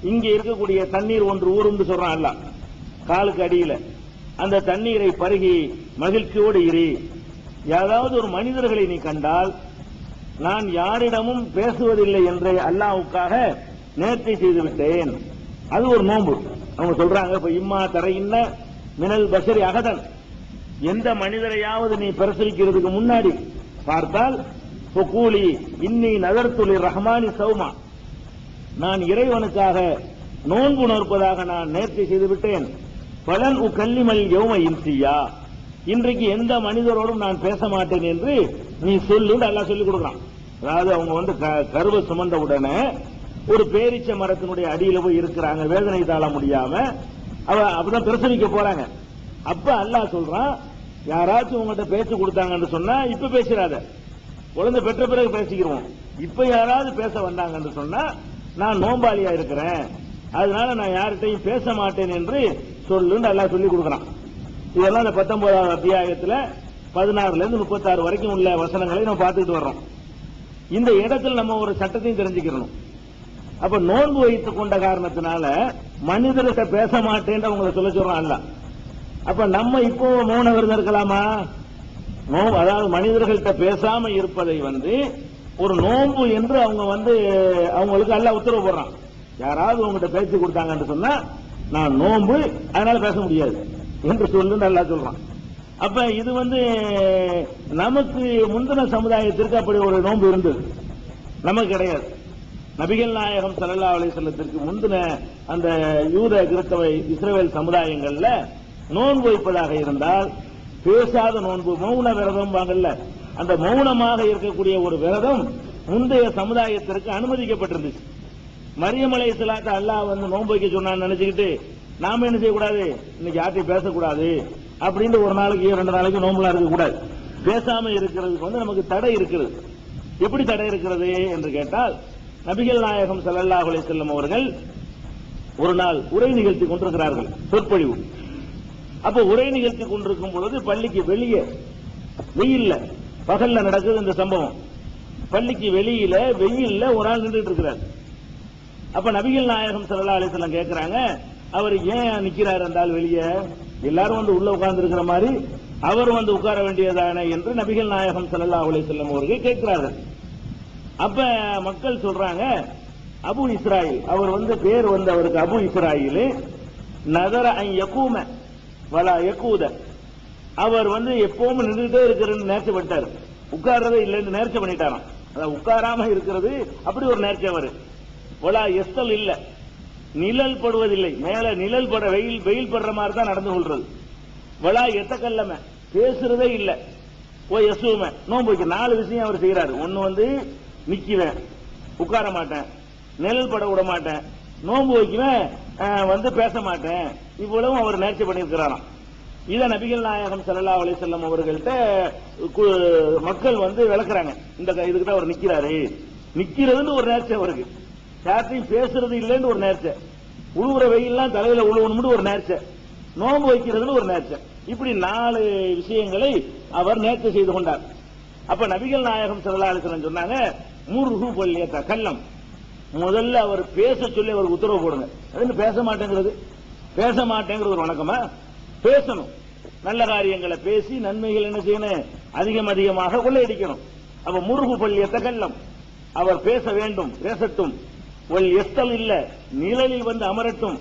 இங்கே இருக்கக்கூடிய தண்ணீர் ஒன்று ஊருந்து சொல்றான் அல்லாஹ், காலுக்கு அடியில் அந்த தண்ணீரை பருகி மகிழ்ச்சியோடு இரு. ஏதாவது ஒரு மனிதர்களை நீ கண்டால், நான் யாரிடமும் பேசுவதில்லை என்று அல்லாஹ்வுக்காக நேர்த்தி செய்து விட்டேன். அது ஒரு நோன்பு. அவங்க சொல்றாங்க, இப்ப இம்மா தரையின்ன மினல் பஷரி அகதன், எந்த மனிதரையாவது நீ பிரசவிக்கிறதுக்கு முன்னாடி பார்த்தால், ஃபகூலி இன்னி நதர்துலி ரஹ்மானி சௌமா, நான் இறைவனுக்காக நோன்பு நோற்பதாக நான் நேர்த்தி செய்து விட்டேன். பலன் உக்கல்லிமல் யௌம இன்சியா, இன்றைக்கு எந்த மனிதரோடும் நான் பேச மாட்டேன் என்று நீ சொல்லு அல்லாஹ் சொல்லிக் கொடுக்கிறான். அதாவது அவங்க கருவை சுமந்த உடனே ஒரு பேரிச்ச மரத்தினுடைய அடியில போய் இருக்கிறாங்க, வேதனை தாழ முடியாம அப்பதான் பிரசவிக்க போறாங்க. அப்ப அல்லாஹ் சொல்றான், யாராச்சும் உங்கள்கிட்ட பேச்சு கொடுத்தாங்கன்னு சொன்னா இப்ப பேசிடாத, குழந்தை பெற்ற பிறகு பேசிக்கிறோம். இப்ப யாராவது பேச வந்தாங்கன்னு சொன்னா நான் நோம்பாளியா இருக்கிறேன், அதனால நான் யார்கிட்டையும் பேச மாட்டேன் என்று சொல்லுன்னு அல்லாஹ் சொல்லி கொடுக்கிறான். இதெல்லாம் இந்த 19வது அத்தியாயத்தில் 16 இருந்து 36 வரைக்கும் உள்ள வசனங்களை நம்ம பார்த்துட்டு வர்றோம். இந்த இடத்துல நம்ம ஒரு சட்டத்தையும் தெரிஞ்சுக்கிறோம். அப்ப நோன்பு வைத்துக் கொண்ட காரணத்தினால மனிதர்கிட்ட பேச மாட்டேன் அவங்களை சொல்றோம் அல்ல. அப்ப நம்ம இப்போ மௌன விரதம் இருக்கலாமா? அதாவது மனிதர்கள்ட்ட பேசாம இருப்பதை ஒரு நோன்பு என்று அவங்க அவங்களுக்கு அல்லாஹ் உத்தரவு போடுறான். யாராவது உங்ககிட்ட பேச்சு கொடுத்தாங்கன்னு சொன்னா நான் நோன்பு, அதனால பேச முடியாது என்று சொல்லு நல்லா சொல்றான். அப்ப இது நமக்கு முந்தின சமுதாயத்திற்கு அப்படி ஒரு நோன்பு இருந்தது, நமக்கு கிடையாது. நபிகள் நாயகம் ஸல்லல்லாஹு அலைஹி வஸல்லத்திற்கு முந்தின அந்த யூத கிறிஸ்தவ இஸ்ரவேல் சமுதாயங்கள்ல நோன்பு வைப்பதாக இருந்தால் பேசாத நோன்பு, மௌன விரதம் வாங்கல்ல, அந்த மௌனமாக இருக்கக்கூடிய ஒரு விரதம் முந்தைய சமுதாயத்திற்கு அனுமதிக்கப்பட்டிருந்துச்சு. மரியம் அலைஹிஸ்ஸலாத்தை அல்லாஹ் நோன்பு வைக்க சொன்னான்னு நினைச்சுக்கிட்டு நாம என்ன செய்யக்கூடாது, இன்னைக்கு யார்ட்டையும் பேசக்கூடாது அப்படின்னு ஒரு நாளைக்கு 2 நாளைக்கு நோன்புலாம் இருக்கக்கூடாது. பேசாம இருக்கிறதுக்கு நமக்கு தடை இருக்கிறது. எப்படி தடை இருக்கிறது என்று கேட்டால், நபிகள் நாயகம் ஸல்லல்லாஹு அலைஹி வஸல்லம் அவர்கள் ஒரு நாள் உரை நிகழ்த்தி கொண்டிருக்கிறார்கள், சொற்பொழிவு. அப்ப உரை நிகழ்த்தி கொண்டிருக்கும் பொழுது பள்ளிக்கு வெளியே வெயில்ல, பகல்ல நடக்குது இந்த சம்பவம். பள்ளிக்கு வெளியில வெயில்ல ஒரு ஆள் நின்றுட்டு இருக்கிறார். அப்ப நபிகள் நாயகம் ஸல்லல்லாஹு அலைஹி வஸல்லம் கேட்கிறாங்க, அவர் ஏன் நிக்கிறார் என்றால் வெளியே, எல்லாரும் உள்ள உட்கார்ந்து இருக்கிற மாதிரி அவர் உட்கார வேண்டியதானே என்று நபிகள் நாயகம் ஸல்லல்லாஹு அலைஹி வஸல்லம் அவர்கள் கேட்கிறார்கள். அப்ப மக்கள் சொல்றாங்க, அபு இஸ்ராயில், அவர் பேர் அவருக்கு அபு இஸ்ராயில், நதர அன் யகூம வலா யகூத, அவர் எப்பவும் நின்றுட்டே இருக்கிறன்னு நேர்ச்சி பண்ணிட்டார், உட்கார்றதே இல்லைன்னு நேர்ச்சி பண்ணிட்டாராம். அதாவது உட்காராம இருக்கிறது அப்படி ஒரு நேர்ச்சி. அவர் வலா எஸ்தல் இல்ல, நிழல் படுவதில்லை, மேல நிழல் பட வெயில் படுற மாதிரி தான் நடந்து கொள்றது. வலா எத்தக்கல்லம, பேசுறதே இல்ல. ஓ யசூம, நோன்பு வைக்க 4 விஷயம் அவர் செய்யறாரு. ஒன்னு நிக்குவேன், உட்கார மாட்டேன், நிழல் பட விட மாட்டேன், நோன்பு வைக்குவேன், பேச மாட்டேன். இவ்வளவு அவர் நேர்ச்சி பண்ணியிருக்கிறாராம். இத நபிகள் நாயகம் ஸல்லல்லாஹு அலைஹி வஸல்லம் அவர்கள்ட்ட மக்கள் விளக்குறாங்க. இந்த இதுக்கிட்ட அவர் நிக்கிறாரு, நிக்கிறதுன்னு ஒரு நேர்ச்சி அவருக்கு, யார்ட்டையும் பேசுறது இல்லைன்னு ஒரு நேர்ச்சி, உழுவுற வெயில்லாம் தலையில உழுவணும்னு ஒரு நேர்ச்சி, நோன்பு வைக்கிறதுன்னு ஒரு நேர்ச்சி. இப்படி 4 விஷயங்களை அவர் நேர்ச்சி செய்து கொண்டார். அப்ப நபிகள் நாயகம் ஸல்லல்லாஹு அலைஹி வஸல்லம் சொன்னாங்க, முர்ஹு பல்லியத கல்லம், முதல்ல அவர் பேச சொல்லி அவருக்கு உத்தரவு போடுங்க. அது பேச மாட்டேங்கிறது, பேச மாட்டேங்கிறது ஒரு வணக்கமா? பேசணும், நல்ல காரியங்களை பேசி நன்மைகள் என்ன செய்யணும், அதிகமாக கொள்ளையடிக்கணும். அப்ப முர்ஹு பல்லியத கல்லம், அவர் பேச வேண்டும், பேசட்டும். ஒல் எஸ்தல் இல்ல, நிழலில் அமரட்டும்.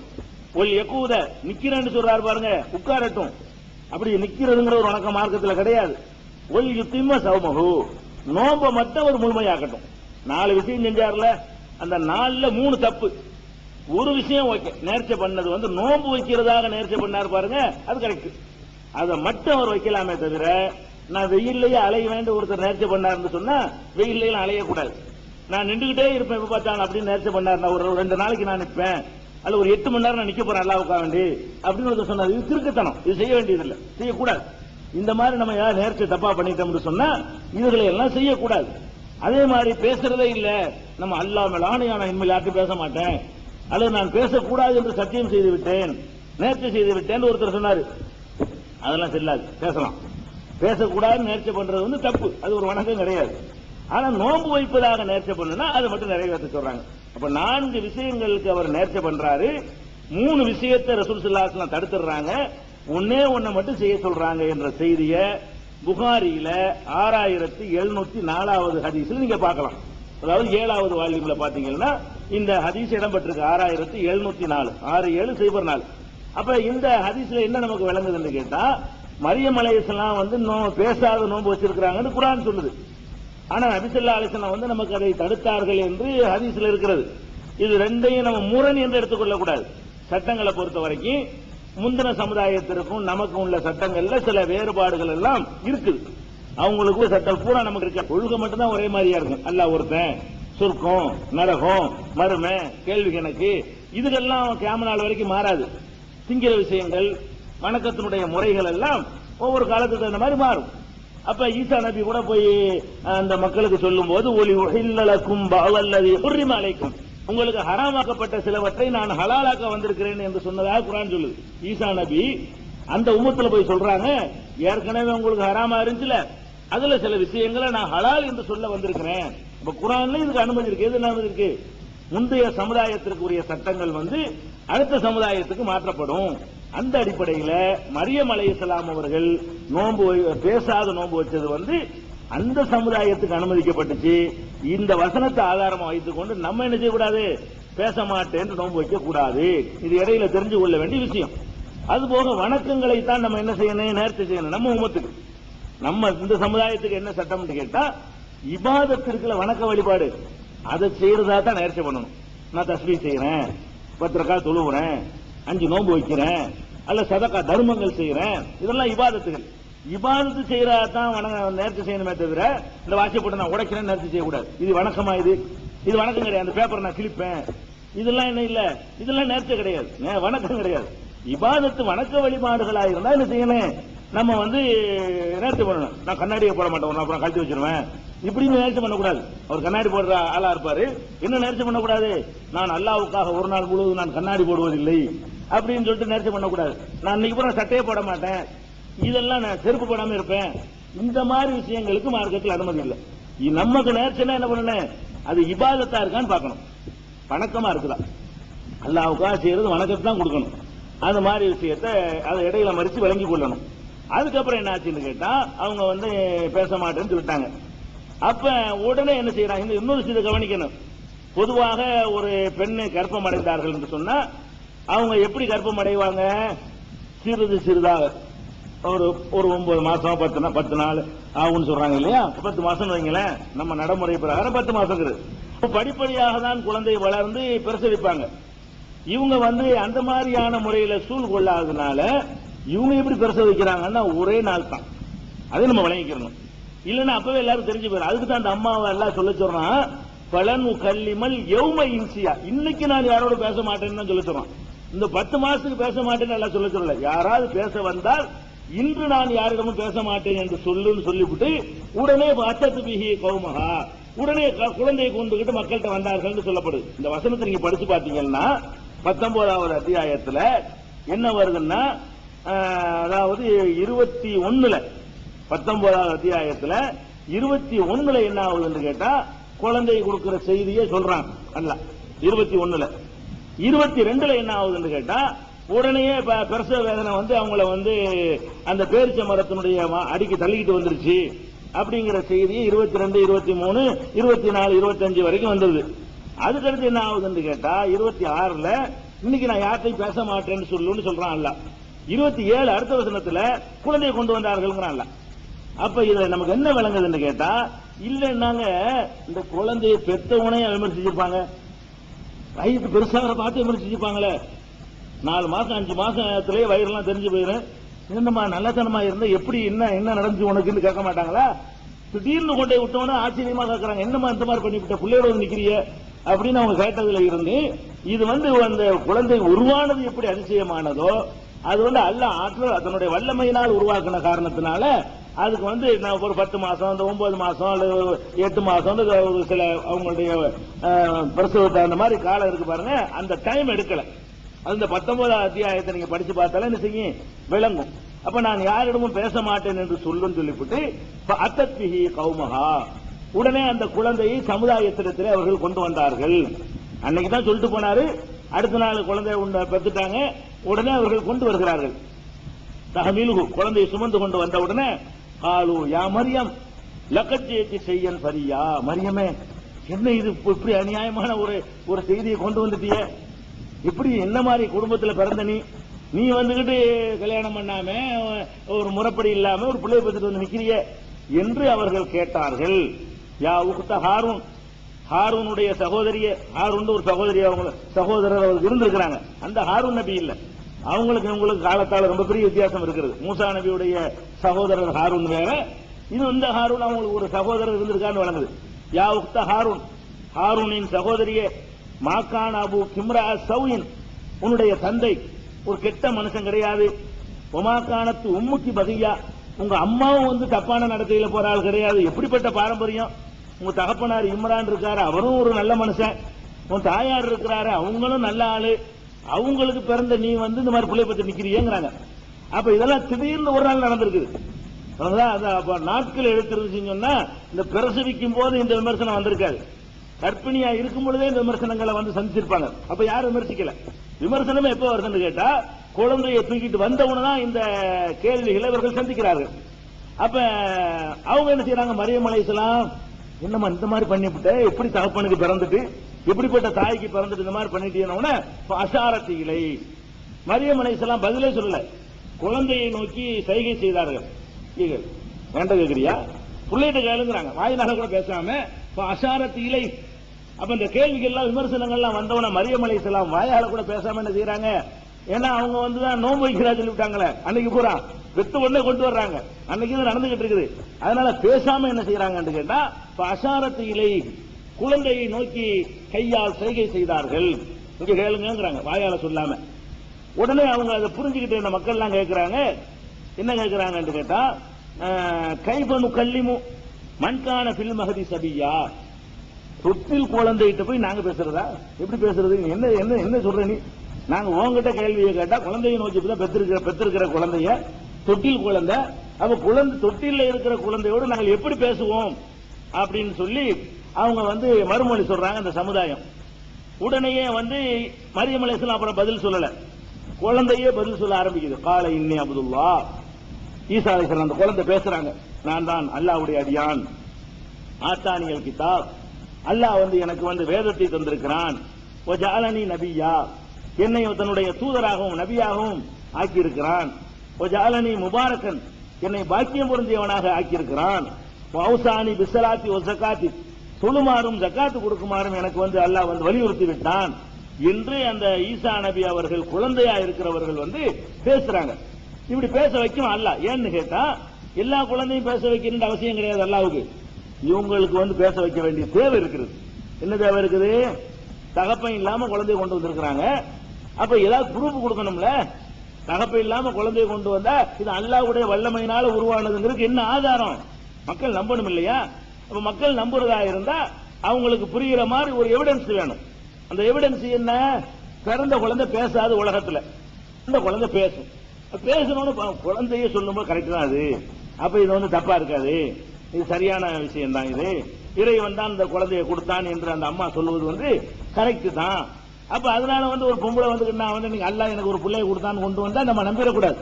ஒல் யகூத, நிக்கிறேன்னு சொல்றாரு பாருங்க, உட்காரட்டும். அப்படி நிக்கிறதுங்கிற ஒரு வணக்க மார்க்கத்தில் கிடையாது. ஒல் யுத்திம்ம சௌமஹு, நோம்ப மட்டும் ஒரு முழுமையாக்கட்டும். 4 விஷயம் செஞ்சார்ல, அந்த 4ல 3 தப்பு. ஒரு விஷயம் ஓகே, நேர்ச்சை பண்ணது நோன்பு வைக்கிறதாக நேர்ச்சை பண்ணார் பாருங்க, அது கரெக்ட். அதை மட்டும் அவர் வைக்கலாமே தவிர, நான் வெயிலேயே அலைய வேண்டிய ஒருத்தர் நேர்ச்சை பண்ணார்னு சொன்னா வெயிலேயே அலையக்கூடாது. நான் நின்றுகிட்டே இருப்பேன் எப்ப பார்த்தாங்க அப்படின்னு நேர்ச்சை பண்ணார், நான் ஒரு 2 நாளைக்கு நான் நிற்பேன், அல்ல ஒரு 8 மணி நேரம் நான் நிக்க போறேன் அல்லாஹ் உட்கார்ந்து அப்படின்னு ஒருத்தர் சொன்னார். இது திருக்குத்தனம், இது செய்ய வேண்டியதில்லை, செய்யக்கூடாது. இந்த மாதிரி நம்ம யார் நேர்ச்சி தப்பா பண்ணிட்டோம்னு சொன்னா இதுகளை எல்லாம் செய்யக்கூடாது. அதே மாதிரி பேசுறதே இல்ல, நம்ம அல்லாஹ் மேல ஆணையான இனிமேல் யார்ட்டும் பேச மாட்டேன், அல்லது நான் பேசக்கூடாது என்று சத்தியம் செய்து விட்டேன், நேர்ச்சி செய்து விட்டேன் ஒருத்தர் சொன்னாரு, அதெல்லாம் செல்லாது. பேசலாம், பேசக்கூடாது நேர்ச்சி பண்றது தப்பு, அது ஒரு வணக்கம் கிடையாது. ஆனா நோன்பு வைப்பதாக நேர்ச்சி பண்ணுனா அதை மட்டும் நிறைவேற்ற சொல்றாங்க. அப்ப 4 விஷயங்களுக்கு அவர் நேர்ச்சி பண்றாரு, 3 விஷயத்தை ரசூல் ஸல்லல்லாஹு அலைஹி வஸல்லம் தடுத்துறாங்க, ஒண்ணை மட்டும் செய்ய சொல்றாங்க என்ற செய்திய புகாரியில 6704வது ஹதீஸ்ல நீங்க பார்க்கலாம். அதாவது 7வது வால்யூம்ல பாத்தீங்கன்னா இந்த ஹதீஸ் இடம்பெற்றிருக்கு 6704, 6704. அப்ப இந்த ஹதீஸ்ல என்ன நமக்கு விளங்குதுன்னு கேட்டா, மரியம் அலைஹிஸ்ஸலாம் பேசாத நோன்பு வச்சிருக்கிறாங்கன்னு குர்ஆன் சொல்லுது. ஆனா நபி ஸல்லல்லாஹு அலைஹி வஸல்லம் நமக்கு அதை தடுத்தார்கள் என்று ஹதீஸ்ல இருக்கிறது. இது ரெண்டையும் நம்ம முரண் என்று எடுத்துக்கொள்ள கூடாது. சட்டங்களை பொறுத்த வரைக்கும் முந்தின சமுதாயத்திற்கும் நமக்கும் உள்ள சட்டங்கள்ல சில வேறுபாடுகள் எல்லாம் இருக்குது. அவங்களுக்கு சட்டம் பூரா நமக்கு இருக்க, ஒழுங்கு மட்டும்தான் ஒரே மாதிரியா இருக்கும். அல்லாஹ் ஒருத்தன், சொர்க்கம், நரகம், மறுமை, கேள்வி கணக்கு, இதுக்கெல்லாம் கியாமத் நாள் வரைக்கும் மாறாது. திங்கிற விஷயங்கள், வணக்கத்தினுடைய முறைகள் எல்லாம் ஒவ்வொரு காலத்துக்கு தகுந்த மாதிரி மாறும். அப்ப ஈசா நபி கூட போய் அந்த மக்களுக்கு சொல்லும் போது, ஒலி உஹில்லலக்கும் பஅல்லதி ஹுர்ரிம அலைக்கும், உங்களுக்கு ஹராமாக்கப்பட்ட சிலவற்றை நான் ஹலாலாக்க வந்திருக்கிறேன் என்று சொன்னதாக குர்ஆன் சொல்லுது. ஈசா நபி அந்த உம்மத்துல போய் சொல்றாங்க, ஏற்கனவே உங்களுக்கு ஹராமா இருந்துச்சுல, அதுல சில விஷயங்களை நான் ஹலால் என்று சொல்ல வந்திருக்கிறேன். இப்ப குர்ஆன்ல இதுக்கு அனுமதி இருக்கு. எது அனுமதி இருக்கு? முந்தைய சமுதாயத்திற்கு உரிய சட்டங்கள் அடுத்த சமுதாயத்துக்கு மாற்றப்படும். அந்த அடிப்படையில் மரியம் அலைஹிஸ்ஸலாம் அவர்கள் பேசாத நோன்பு வச்சது அந்த சமுதாயத்துக்கு அனுமதிக்கப்பட்டுச்சு. இந்த வசனத்தை ஆதாரமா வைத்துக் கொண்டு நம்ம என்ன செய்யக்கூடாது, பேச மாட்டேன் நோன்பு வைக்க கூடாது. இது இடையில தெரிஞ்சு கொள்ள வேண்டிய விஷயம். அதுபோக வணக்கங்களை தான் நம்ம என்ன செய்யணும், நேர்த்தி செய்யணும். நம்ம உம்மத்துக்கு, நம்ம இந்த சமுதாயத்துக்கு என்ன சட்டம் கேட்டா, இபாதத்திற்குள்ள வணக்க வழிபாடு அதை செய்யறதா தான் நேர்ச்சி பண்ணணும். நான் தஸ்பீஹ் செய்யறேன், 10 ரக்காத் தொழுவுறேன், 5 நோன்பு வைக்கிறேன், அல்ல சதகா தர்மங்கள் செய்யறேன், இதெல்லாம் இபாதத்துகள். இபாதத்து செய்யறதா தான் நேர்ச்சி செய்யணுமே தவிர இந்த வாட்சியை போட்டு நான் உடைக்கிறேன் நேர்ச்சி செய்யக்கூடாது. இது வணக்கமா? இது வணக்கம் கிடையாது. அந்த பேப்பரை நான் கிழிப்பேன், இதெல்லாம் என்ன இல்ல, இதெல்லாம் நேர்ச்சி கிடையாது, வணக்கம் கிடையாது. இபாதத்து வணக்க வழிபாடுகளா இருந்தா என்ன செய்யணும்? நம்ம நேர்ச்சி பண்ணணும். நான் கண்ணாடியை போட மாட்டேன், அப்புறம் கழட்டி வச்சிருவேன், இப்படின்னு நேர்ச்சி பண்ணக்கூடாது. அவர் கண்ணாடி போடுற ஆளா இருப்பாரு, என்ன நேர்ச்சி பண்ணக்கூடாது? நான் அல்லாவுக்காக ஒரு நாள் முழுவதும் நான் கண்ணாடி போடுவதில்லை அப்படின்னு சொல்லிட்டு நேர்ச்சி பண்ணக்கூடாது. நான் இன்னைக்கு பூரா சட்டையே போட மாட்டேன், இதெல்லாம் நான் செருப்பு போடாம இருப்பேன், இந்த மாதிரி விஷயங்களுக்கு மார்க்கத்தில் அனுமதி இல்லை. நமக்கு நேர்ச்சினா என்ன பண்ணணும்? அது இபாதத்தா இருக்கான்னு பார்க்கணும், வணக்கமா இருக்குதா, அல்லாவுக்காக செய்யறது வணக்கத்தை தான் கொடுக்கணும். அந்த மாதிரி விஷயத்தை அதை இடையில மறிச்சு விளங்கி கொள்ளணும். அதுக்கப்புறம் என்ன ஆச்சுன்னு கேட்டா அவங்க பேச மாட்டேன்னு சொல்லிட்டாங்க. அப்ப உடனே என்ன செய்யறாங்க? இன்னொரு விஷயத்தை கவனிக்கணும். பொதுவாக ஒரு பெண்ணை கர்ப்பம் அடைந்தார்கள் என்று சொன்னா அவங்க எப்படி கர்ப்பம் அடைவாங்க? சிறிது சிறிதாக ஒரு 9 மாசம் 10 நாள் ஆகும்னு சொல்றாங்க இல்லையா? 10 மாசம் வைங்களேன், நம்ம நடைமுறை பிரகாரம் 10 மாசம். படிப்படியாக தான் குழந்தை வளர்ந்து பிரசவிப்பாங்க. இவங்க அந்த மாதிரியான முறையில சூழ் கொள்ளாததுனால இவங்க எப்படி பிரசவிக்கிறாங்கன்னா ஒரே நாள் தான். அதை நம்ம வழங்கிக்கிறோம். இல்லன்னா அப்பவே எல்லாரும் தெரிஞ்சு போயிடும். அதுக்கு தான் அந்த அம்மாவை எல்லாம் சொல்ல சொல்றான், பலன் கல்லிமல் யௌம இன்சியா, இன்னைக்கு நான் யாரோட பேச மாட்டேன்னு சொல்ல சொல்றான். இந்த 10 மாசத்துக்கு பேச மாட்டேன்னு எல்லாம் சொல்ல சொல்லல. யாராவது பேச வந்தால் இன்று நான் யாரிடமும் பேச மாட்டேன் என்று சொல்லுன்னு சொல்லிவிட்டு உடனே அத்தத்து பிஹி கௌமஹா, உடனே குழந்தையை கொண்டுகிட்டு மக்கள்கிட்ட வந்தார்கள் சொல்லப்படுது. இந்த வசனத்தை நீங்க படிச்சு பாத்தீங்கன்னா 19வது அத்தியாயத்துல என்ன வருதுன்னா, அதாவது 21ல 19வது அத்தியாயத்துல 21ல என்ன ஆகுதுன்னு கேட்டா குழந்தை கொடுக்கிற செய்தியை சொல்றாங்க. அல்ல 21ல 22ல என்ன ஆகுதுன்னு கேட்டா உடனே பிரசவ வேதனை அவங்கள அந்த பேரிச்ச மரத்தினுடைய அடிக்கு தள்ளிக்கிட்டு வந்துருச்சு அப்படிங்கிற செய்தியை 22, 23, 24, 25 வரைக்கும் வந்தது. அதுக்கடுத்து என்ன ஆகுதுன்னு கேட்டா 26ல இன்னைக்கு நான் யார்ட்டையும் பேச மாட்டேன்னு சொல்லுன்னு சொல்றான் அல்ல. 27 அடுத்த வசனத்துல குழந்தையை கொண்டு வந்தார்கள் அல்ல. அப்ப இதுல நமக்கு என்ன விளங்குதுன்னு கேட்டா, இல்லன்னாங்க இந்த குழந்தையை பெத்தவனையே விமர்சிச்சிருப்பாங்க, வயிற்று பெருசாக பார்த்து விமர்சிச்சிருப்பாங்களே. 4 மாசம் 5 மாசத்திலேயே வயிறுலாம் தெரிஞ்சு போயிடும். என்னமா நல்லத்தனமா இருந்தா எப்படி என்ன நடந்துச்சு உனக்குன்னு கேட்க மாட்டாங்களா? திடீர்னு கொண்டே விட்டவன ஆச்சரியமா கேட்கறாங்க, என்னமா இந்த மாதிரி பண்ணிவிட்ட பிள்ளையோட நிக்கிறிய அப்படின்னு அவங்க கேட்டதுல இருந்து இது அந்த குழந்தை உருவானது எப்படி அதிசயமானதோ அது அல்லாஹ் ஆற்றல் அதனுடைய வல்லமையினால் உருவாக்கின காரணத்தினால அதுக்கு நான் ஒரு 10 மாசம் 9 மாசம் அல்லது 8 மாசம் ஒரு சில அவங்களுடைய பிரசவத்தை அந்த மாதிரி காலம் இருக்கு பாருங்க, அந்த டைம் எடுக்கல. அந்த 19வது அத்தியாயத்தை நீங்க படிச்சு பார்த்தாலும் என்ன செய்யும் விளங்கும். அப்ப நான் யாரிடமும் பேச மாட்டேன் என்று சொல்லுன்னு சொல்லிவிட்டு அத்தத்பிஹி கௌமஹா, உடனே அந்த குழந்தையை சமுதாயத்திடத்தில் அவர்கள் கொண்டு வந்தார்கள். அன்னைக்கு தான் சொல்லிட்டு போனாரு, அடுத்த நாள் குழந்தைய பெற்றுட்டாங்க, உடனே அவர்கள் கொண்டு வருகிறார்கள். தஹமீலுஹு, குழந்தையை சுமந்து கொண்டு வந்த உடனே காலு யா மரியம் லகத் ஜீதி ஷையன் ஃபரியா, மரியமே என்ன இது இப்படி அநியாயமான ஒரு செய்தியை கொண்டு வந்துட்டிய, இப்படி என்ன மாதிரி குடும்பத்தில் பிறந்த நீ வந்துகிட்டு கல்யாணம் பண்ணாம ஒரு முறைப்படி இல்லாம ஒரு பிள்ளையை பெற்றுட்டு நிக்கிறிய என்று அவர்கள் கேட்டார்கள். யா உக்த ஹாரூன், ஹாரூனுடைய சகோதரிய, ஹாரூன் ஒரு சகோதரி அவங்க சகோதரர் அவருக்கு இருந்திருக்கிறாங்க. அந்த ஹாரூன் நபி இல்ல, அவங்களுக்கு உங்களுக்கு காலத்தால ரொம்ப பெரிய வித்தியாசம் இருக்கிறது. மூசா நபியுடைய சகோதரர் ஹாரூன் வேற, இது இந்த ஹாரூன் அவங்களுக்கு ஒரு சகோதரர் இருந்திருக்கான்னு வழங்குது. யா உக்த ஹாரூன், ஹாரூனின் சகோதரியே, மாக்கான் அபு கிம்ரா சௌயின், உன்னுடைய தந்தை ஒரு கெட்ட மனுஷன் கிடையாது. ஒமாக்கானத்து உம்முக்கி பகையா, உங்க அம்மாவும் தப்பான நடத்தையில போற ஆள் கிடையாது. எப்படிப்பட்ட பாரம்பரியம், உங்க தகப்பனார் இம்ரான் இருக்காரு, அவரும் ஒரு நல்ல மனுஷன், உன் தாயார் இருக்கிறாரு, அவங்களும் நல்ல ஆளு, அவங்களுக்கு பிறந்த நீ இந்த மாதிரி பிள்ளை பத்தி நிக்கிறியங்கிறாங்க. அப்ப இதெல்லாம் திடீர்னு ஒரு நாள் நடந்திருக்குது. நாட்கள் எடுத்துருந்துச்சுன்னு சொன்னா இந்த பிரசவிக்கும் போது இந்த விமர்சனம் வந்திருக்காது. கர்ப்பிணியா இருக்கும் பொழுதே இந்த விமர்சனங்களை சந்திச்சிருப்பாங்க. அப்ப யாரும் விமர்சிக்கல. விமர்சனமே எப்ப வருதுன்னு கேட்டா குழந்தையை தூக்கிட்டு வந்தவுடனே இந்த கேள்விகளை இவர்கள் சந்திக்கிறார்கள். அப்ப அவங்க என்ன செய்யறாங்க, மரியம் அலைஹிஸ்ஸலாம் என்னமா இந்த மாதிரி பண்ணிவிட்ட, எப்படி தகப்பனுக்கு பிறந்துட்டு எப்படிப்பட்ட தாய்க்கு பிறந்துட்டு இந்த மாதிரி பண்ணிட்டீங்கன்னா அசாரத்திகளை மரியம் அலைஹிஸ்ஸலாம் பதிலே சொல்லல, குழந்தையை நோக்கி சைகை செய்தார்கள். வேண்ட கேக்குறியா பிள்ளைகிட்ட கேளுங்கிறாங்க, வாயினால கூட பேசாம அசாரத்திகளை அப்ப இந்த கேள்விகள்லாம் விமர்சனங்கள்லாம் வந்தவன மரியம் அலைஹிஸ்ஸலாம் வாயால கூட பேசாம என்ன செய்யறாங்க? ஏன்னா அவங்க வந்துதான் நோன்பு வைக்கிறா சொல்லிவிட்டாங்களே அன்னைக்கு பூரா வெத்து உடனே கொண்டு வர்றாங்க. அன்னைக்கு இது நடந்துகிட்டு இருக்குது. அதனால பேசாம என்ன செய்யறாங்கன்னு கேட்டா அஷாரத்து இலை குழந்தையை நோக்கி கையால் செய்கை செய்தார்கள். இங்க கேளுங்கிறாங்க வாயால சொல்லாம. உடனே அவங்க அதை புரிஞ்சுக்கிட்டு இந்த மக்கள் எல்லாம் கேட்கிறாங்க. என்ன கேட்கிறாங்கன்னு கேட்டா கைபனு கல்லிமு மண்கான பில் மகதி சபியா, தொட்டில் குழந்தைகிட்ட போய் நாங்க பேசுறதா? எப்படி பேசுறது? என்ன என்ன என்ன சொல்ற நீ? நாங்க உங்ககிட்ட கேள்வியை கேட்டா குழந்தையை நோக்கி தான் பெற்றிருக்கிற குழந்தைய தொட்டில் குழந்தை, அப்ப குழந்தை தொட்டில இருக்கிற குழந்தையோடு நாங்கள் எப்படி பேசுவோம் அப்படின்னு சொல்லி அவங்க மறுமொழி சொல்றாங்க அந்த சமுதாயம். உடனேயே மரியம் அலைஹிஸ்ஸலாம் அப்புறம் பதில் சொல்லல, குழந்தையே பதில் சொல்ல ஆரம்பிக்குது. கால இன்னி அப்துல்லா, ஈசா அலைஹிஸ்ஸலாம் அந்த குழந்தை பேசுறாங்க, நான் தான் அல்லாஹ்வுடைய அடியான். ஆத்தானியல் கிதாப், அல்லாஹ் எனக்கு வேதத்தை தந்திருக்கிறான். வஜஅலனி நபியா, என்னை தன்னுடைய தூதராகவும் நபியாகவும் ஆக்கியிருக்கிறான். வஜஅலனி முபாரக்கன், என்னை பாக்கியம் பொருந்தியவனாக ஆக்கியிருக்கிறான். வௌசானி பிஸ்ஸலாத்தி வஸகாத்தி, தொழுமாறும் ஜக்காத்து கொடுக்குமாறும் எனக்கு அல்லாஹ் வலியுறுத்தி விட்டான் என்று அந்த ஈசா நபி அவர்கள் குழந்தையா இருக்கிறவர்கள் பேசுறாங்க. இப்படி பேச வைக்கும் அல்லாஹ். ஏன்னு கேட்டா எல்லா குழந்தையும் பேச வைக்கிற அவசியம் கிடையாது அல்லாஹ்வுக்கு. இவங்களுக்கு பேச வைக்க வேண்டிய தேவை இருக்கிறது. என்ன தேவை இருக்குது? தகப்பன் இல்லாம குழந்தைய கொண்டு வந்திருக்கிறாங்க. அப்ப ஏதாவது ப்ரூஃப் கொடுக்கணும்ல. தகப்பன் இல்லாம குழந்தைய கொண்டு வந்தா இது அல்லாஹ்வுடைய வல்லமையினால உருவானதுங்கிறதுக்கு என்ன ஆதாரம்? மக்கள் நம்பணும் இல்லையா? அப்ப மக்கள் நம்புறதா இருந்தா அவங்களுக்கு புரிகிற மாதிரி ஒரு எவிடன்ஸ் வேணும். அந்த எவிடன்ஸ் என்ன? பிறந்த குழந்தை பேசாது உலகத்துல, இந்த குழந்தை பேசும். பேசணும்னு குழந்தைய சொல்லும்போது கரெக்ட் தான் அது. அப்ப இது தப்பா இருக்காது, இது சரியான விஷயம் தான். இது இறைவன் தான் இந்த குழந்தையை கொடுத்தான் என்று அந்த அம்மா சொல்லுவது கரெக்ட் தான். அப்ப அதனால ஒரு பொம்பளை நீங்க அல்லாஹ் எனக்கு ஒரு பிள்ளையை கொடுத்தான்னு கொண்டு வந்தா நம்ம நம்பிடக்கூடாது.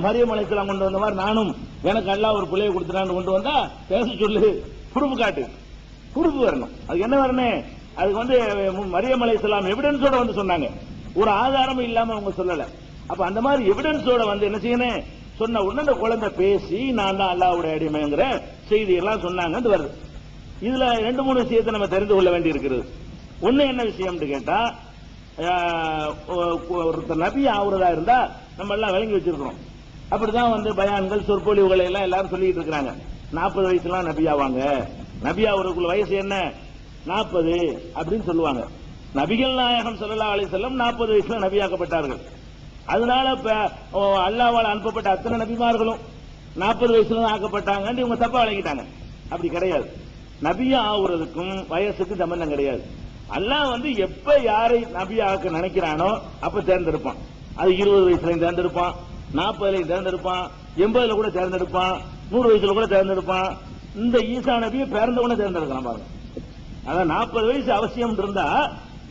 மரியம் அலைஹிஸ்ஸலாம் கொண்டு வந்த மாதிரி நானும் எனக்கு அல்லாஹ் ஒரு பிள்ளையை கொடுத்துட்டான்னு கொண்டு வந்தா பேச சொல்லு, ப்ரூஃப் காட்டு, ப்ரூஃப் வரணும். அது என்ன வரணும்? அதுக்கு மரியம் அலைஹிஸ்ஸலாம் எவிடன்ஸோட சொன்னாங்க, ஒரு ஆதாரம் இல்லாம அவங்க சொல்லல. அப்ப அந்த மாதிரி எவிடன்ஸோட என்ன செய்யணும்? சொன்ன உடனே அந்த குழந்தை பேசி நான் தான் அல்லாஹ்வுடைய அடிமைங்கிற செய்தி எல்லாம் சொன்னாங்க வருது. இதுல 2-3 விஷயத்தை நம்ம தெரிந்து கொள்ள வேண்டி இருக்கிறது. ஒண்ணு என்ன விஷயம் கேட்டா, ஒருத்தர் நபி ஆகுறதா இருந்தா நம்ம எல்லாம் விளங்கி வச்சிருக்கிறோம். அப்படிதான் பயான்கள் சொற்பொழிவுகளை எல்லாம் எல்லாரும் சொல்லிட்டு இருக்கிறாங்க. 40 வயசுலாம் நபி ஆவாங்க, நபி ஆகுறதுக்குள்ள வயசு என்ன 40 அப்படின்னு சொல்லுவாங்க. நபிகள் நாயகம் ஸல்லல்லாஹு அலைஹி வஸல்லம் 40 வயசுல நபியாக்கப்பட்டார்கள். அதனால அல்லாஹ்வால் அனுப்பப்பட்ட அத்தனை நபிமார்களும் 40 வயசுல தான் ஆக்கப்பட்டாங்க. இவங்க தப்பா விளங்கிட்டாங்க. அப்படி கிடையாது. நபியா ஆகுறதுக்கும் வயசுக்கு சம்பந்தம் கிடையாது. அல்லாஹ் எப்ப யாரை நபியாக்க நினைக்கிறானோ அப்ப தேர்ந்தெடுப்பான். அது 20 வயசுலையும் தேர்ந்தெடுப்பான், 40லயும் தேர்ந்தெடுப்பான், 80ல கூட தேர்ந்தெடுப்பான், 100 வயசுல கூட தேர்ந்தெடுப்பான். இந்த ஈசா நபியை பிறந்தவன தேர்ந்தெடுக்கலாம் பாருங்க. அதான் 40 வயசு அவசியம் இருந்தா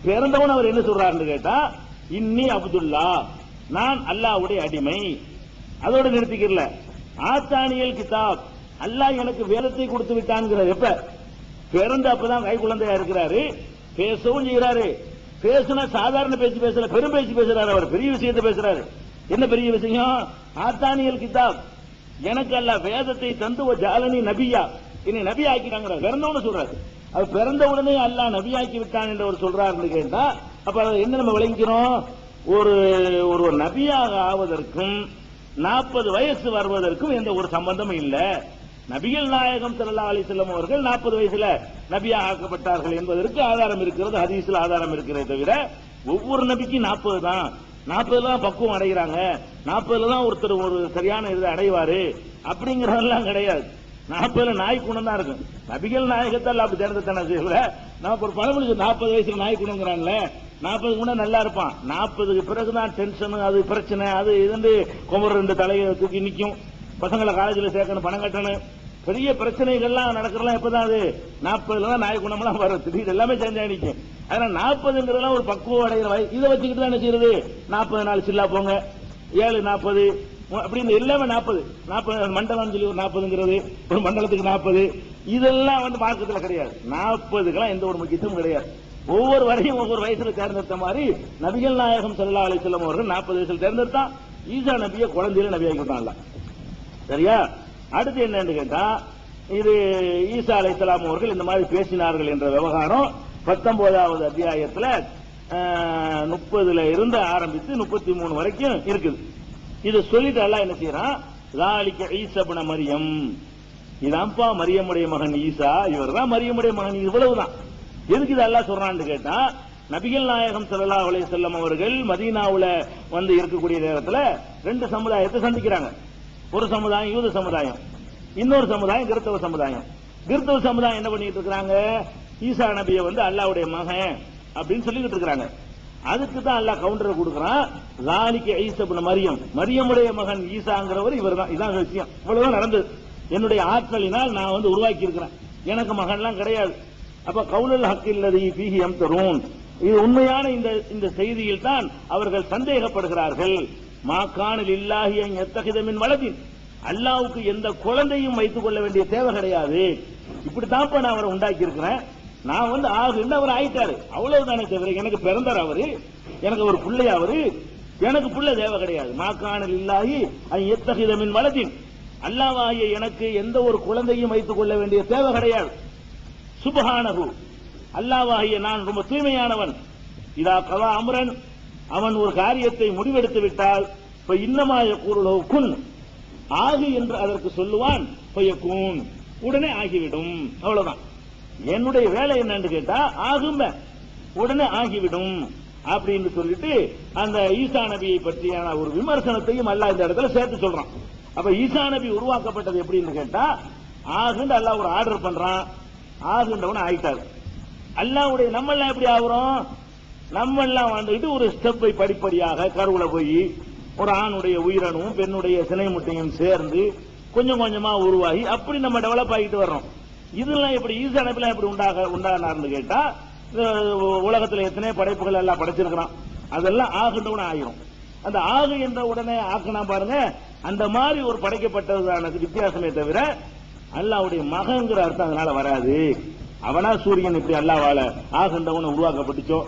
பிறந்தவன் அவர் என்ன சொல்றாருன்னு கேட்டா, இன்னி அப்துல்லா, நான் அல்லாஹ்வுடைய அடிமை. அதோட நிறுத்திக்கல. ஆத்தானியல் கிதாப், அல்லாஹ் எனக்கு வேதத்தை கொடுத்து விட்டான்ங்கிறார். எப்ப பிறந்த அப்பதான் கை குழந்தையா இருக்கிறாரு, பேசவும் செய்யறாரு. பேசுனா சாதாரண பேச்சு பேசல, பெரும் பேச்சு பேசுறாரு. அவர் பெரிய விஷயத்தை பேசுறாரு. என்ன பெரிய விஷயம்? ஆத்தானியல் கிதாப், எனக்கு அல்லாஹ் வேதத்தை தந்து ஜாலனி நபியா, என்னை நபி ஆக்கிட்டாங்க. பிறந்தவனு சொல்றாரு. அது பிறந்த உடனே அல்லாஹ் நபி ஆக்கி விட்டான் என்று அவர் சொல்றாருன்னு கேட்டா, அப்ப என்ன நம்ம விளங்கிக்கிறோம்? ஒரு நபியாக ஆவதற்கும் 40 வயசு வருவதற்கும் எந்த ஒரு சம்பந்தமும் இல்ல. நபிகள் நாயகம் ஸல்லல்லாஹு அலைஹி வஸல்லம் அவர்கள் 40 வயசுல நபியாக ஆக்கப்பட்டார்கள் என்பதற்கு ஆதாரம் இருக்கிறது, ஹதீஸ்ல ஆதாரம் இருக்கிறதே தவிர ஒவ்வொரு நபிக்கும் 40 தான், 40 தான் பக்குவம் அடைகிறாங்க, 40 தான் ஒருத்தர் ஒரு சரியான இதை அடைவாரு அப்படிங்கறதெல்லாம் கிடையாது. 40 நாய் குணம் தான் இருக்கும். நபிகள் நாயகத்தால் அப்படி தேர்ந்தெடுத்தான செய்யல. நமக்கு ஒரு பழமொழி 40 வயசுல நாய் குணங்கிறான்ல, 40 கூட நல்லா இருப்பான், 40க்கு பிறகுதான் டென்ஷன், அது பிரச்சனை, அது இது குமர் 2 தலையை தூக்கி நிற்கும், பசங்களை காலேஜில் சேர்க்கணும், பணம் கட்டணும், பெரிய பிரச்சனைகள்லாம் நடக்கிறலாம். எப்பதான் அது 40ல தான் நாய் குணம்லாம் வரும், திடீர் எல்லாமே சேஞ்ச் நிற்கும். அதனால 40ங்கிறதெல்லாம் ஒரு பக்குவம் அடைகிற வயசு. இதை வச்சுக்கிட்டு தான் என்ன செய்யறது? 40 நாள் சில்லா போங்க, 7 40 அப்படின்னு எல்லாமே 40 மண்டலம் சொல்லி ஒரு 40ங்கிறது, ஒரு மண்டலத்துக்கு 40, இதெல்லாம் மார்க்கத்தில் கிடையாது. 40க்கெல்லாம் எந்த ஒரு முக்கியத்துவம் கிடையாது. ஒவ்வொரு வரையும் ஒவ்வொரு வயசுல தேர்ந்தெடுத்த மாதிரி நபிகள் நாயகம் ஸல்லல்லாஹு அலைஹி வஸல்லம் அவர்கள் 40 வயசுல தேர்ந்தெடுத்தான். ஈசா நபியை குழந்தையில நபியாக்கி விட்டான்ல. சரியா? அடுத்து என்னன்னு கேட்டா, இது ஈசா அலைஹிஸ்ஸலாம் அவர்கள் இந்த மாதிரி பேசினார்கள் என்ற விவகாரம் 19வது அத்தியாயத்துல 30ல இருந்து ஆரம்பித்து 33 வரைக்கும் இருக்குது. இது சொல்லிட்டு அல்லாஹ் என்ன செய்யறான், ذَلِكَ عِيسَى ابْنُ மரியம், இதான்ப்பா மரியமுடைய மகன் ஈசா, இவர்தான் மரியமுடைய மகன். இவ்வளவுதான். எதுக்கு இது அல்லாஹ் சொல்றான்னு கேட்டா, நபிகள் நாயகம் ஸல்லல்லாஹு அலைஹி வஸல்லம் அவர்கள் மதீனாவுல வந்து இருக்கக்கூடிய நேரத்துல 2 சமுதாயத்தை சந்திக்கிறாங்க. ஒரு சமுதாயம் யூத சமுதாயம், இன்னொரு சமுதாயம் கிறிஸ்தவ சமுதாயம். கிறிஸ்தவ சமுதாயம் என்ன பண்ணிட்டு இருக்காங்க, ஈசா நபியை வந்து அல்லாஹ்வுடைய மகன் அப்படின்னு சொல்லிட்டு இருக்காங்க. அதுக்கு தான் அல்லாஹ் கவுண்டர் கொடுக்கறான், ذَلِكَ عِيسَى ابْنُ மரியம், மரியமுடைய மகன் ஈசாங்கிறவர் இவர்தான். இதான் விஷயம். இவ்வளவுதான் நடந்தது. என்னுடைய ஆற்றலினால் நான் வந்து உருவாக்கி இருக்கிறேன், எனக்கு மகன்லாம் கிடையாது. அப்ப கவுலுல் ஹக்கில் லதீ ஃபீஹி யம்தரூன், இது உண்மையான இந்த செய்தியில் தான் அவர்கள் சந்தேகப்படுகிறார்கள். மா கான லில்லாஹி அன் யத்தகித மின் வலதின், அல்லாஹ்வுக்கு எந்த குழந்தையும் வைத்துக் கொள்ள வேண்டிய தேவை கிடையாது. இப்படித்தான்ப்பா நான் அவரை உண்டாக்கி இருக்கிறேன், நான் வந்து ஆகுன்னு அவர் ஆயிட்டாரு, அவ்வளவுதானே தவிர எனக்கு பிறந்தார் அவரு, எனக்கு ஒரு பிள்ளை அவரு, எனக்கு பிள்ளை தேவை கிடையாது. மா கான லில்லாஹி அன் யத்தகித மின் வலதின், அல்லாஹ்வாகிய எனக்கு எந்த ஒரு குழந்தையும் வைத்துக் கொள்ள வேண்டிய தேவை கிடையாது. சுப்ஹானஹு, அல்லாஹ்வாகிய நான் ரொம்ப தூய்மையானவன். இதா கலா அம்ரன், அவன் ஒரு காரியத்தை முடிவெடுத்து விட்டால் இப்ப இன்னமா யகூலு குன், ஆகு என்று அதற்கு சொல்லுவான், ஃபயகூன், உடனே ஆகிவிடும். அவ்வளவுதான். என்னுடைய வேலை என்னன்னு கேட்டா ஆகும், உடனே ஆகிவிடும் அப்படின்னு சொல்லிட்டு அந்த ஈசா நபியை பற்றியான ஒரு விமர்சனத்தையும் அல்லாஹ் இந்த இடத்துல சேர்த்து சொல்றான். அப்ப ஈசா நபி உருவாக்கப்பட்டது எப்படின்னு கேட்டா, ஆகுன்னு அல்லாஹ் ஒரு ஆர்டர் பண்றான், ஆகுன்றவன ஆயிட்டாரு. அல்லாஹ்வுடைய நம்ம எல்லாம் எப்படி ஆகுறோம், நம்ம எல்லாம் வந்துட்டு ஒரு ஸ்டெப்பை படிப்படியாக கருவுல போய் ஒரு ஆணுடைய உயிரணுவும் பெண்ணுடைய சினை முட்டையும் சேர்ந்து கொஞ்சம் கொஞ்சமா உருவாகி அப்படி நம்ம டெவலப் ஆகிட்டு வர்றோம். இதெல்லாம் எப்படி ஈசா நபிலாம் எப்படி உண்டானார்னு கேட்டா, உலகத்துல எத்தனை படைப்புகள் எல்லாம் படைச்சிருக்கிறான், அதெல்லாம் ஆகுன்றவன ஆயிரும். அந்த ஆகு என்ற உடனே ஆக்குனா பாருங்க, அந்த மாதிரி ஒரு படைக்கப்பட்டதான வித்தியாசமே தவிர அல்லாஹ்வுடைய மகன்கிற அர்த்தம் அதனால வராது. அவனா சூரியன் எப்படி அல்லாஹ்வால ஆகுன்றவன உருவாக்கப்பட்டுச்சோ,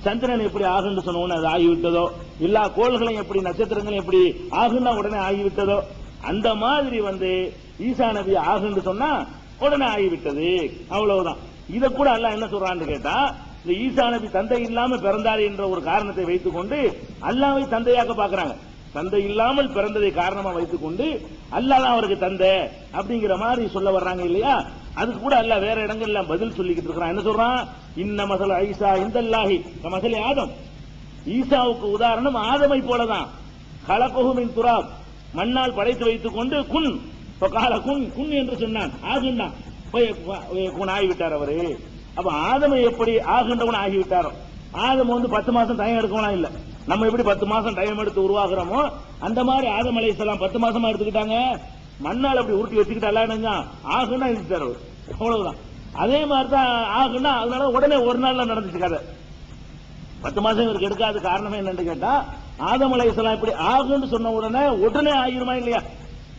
சந்திரன் எப்படி ஆகுன்னு சொன்னவன அது ஆகிவிட்டதோ, எல்லா கோள்களையும் எப்படி நட்சத்திரங்களும் எப்படி ஆகுன்னா உடனே ஆகிவிட்டதோ, அந்த மாதிரி வந்து ஈசா நபி ஆகுன்னு சொன்னா உடனே ஆகிவிட்டது, அவ்வளவுதான். இத கூட அல்லாஹ் என்ன சொல்றான்னு கேட்டா, இந்த ஈசா நபி தந்தை இல்லாம பிறந்தார் என்ற ஒரு காரணத்தை வைத்துக் கொண்டு அல்லாஹ்வை தந்தையாக பாக்குறாங்க. தந்தை இல்லாமல் பிறந்ததை காரணமா வைத்துக் கொண்டு அல்லாஹ் தான் அவருக்கு தந்தை அப்படிங்கிற மாதிரி சொல்ல வர்றாங்க இல்லையா. அதுக்கு கூட அல்லாஹ் வேற இடங்கள்ல பதில் சொல்லிக்கிட்டு இருக்கிறான். என்ன சொல்றான், இன்ன மஸல ஈசா இந்தல்லாஹி கமஸலி ஆதம், ஈசாவுக்கு உதாரணம் ஆதமை போலதான். கலகஹு மின் துராப், மண்ணால் படைத்து வைத்துக் கொண்டு குன் ஃபகால குன், குன் என்று சொன்னான், ஆகுண்டான், குன் ஆகிவிட்டார் அவரு. அப்ப ஆதமை எப்படி ஆகுண்டவன் ஆகிவிட்டாரோ, ஆதம் வந்து 10 மாசம் டைம் எடுக்கணும் இல்ல, நம்ம எப்படி 10 மாசம் டைம் எடுத்து உருவாக்குறோமோ அந்த மாதிரி ஆதம் அலைஹிஸ்ஸலாம் 10 மாசமா எடுத்துக்கிட்டாங்க. மண்ணால் அப்படி உருட்டி வச்சுக்கிட்டு ஆகுன்னா இருந்துட்டாரு, அவ்வளவுதான். அதே மாதிரிதான் ஆகுன்னா அதனால உடனே ஒரு நாள்ல நடந்துச்சு கதை. 10 மாசம் இவருக்கு எடுக்காத காரணமே என்னன்னு கேட்டா, ஆதம் அலைஹிஸ்ஸலாம் இப்படி ஆகுன்னு சொன்ன உடனே ஆகிருமா இல்லையா,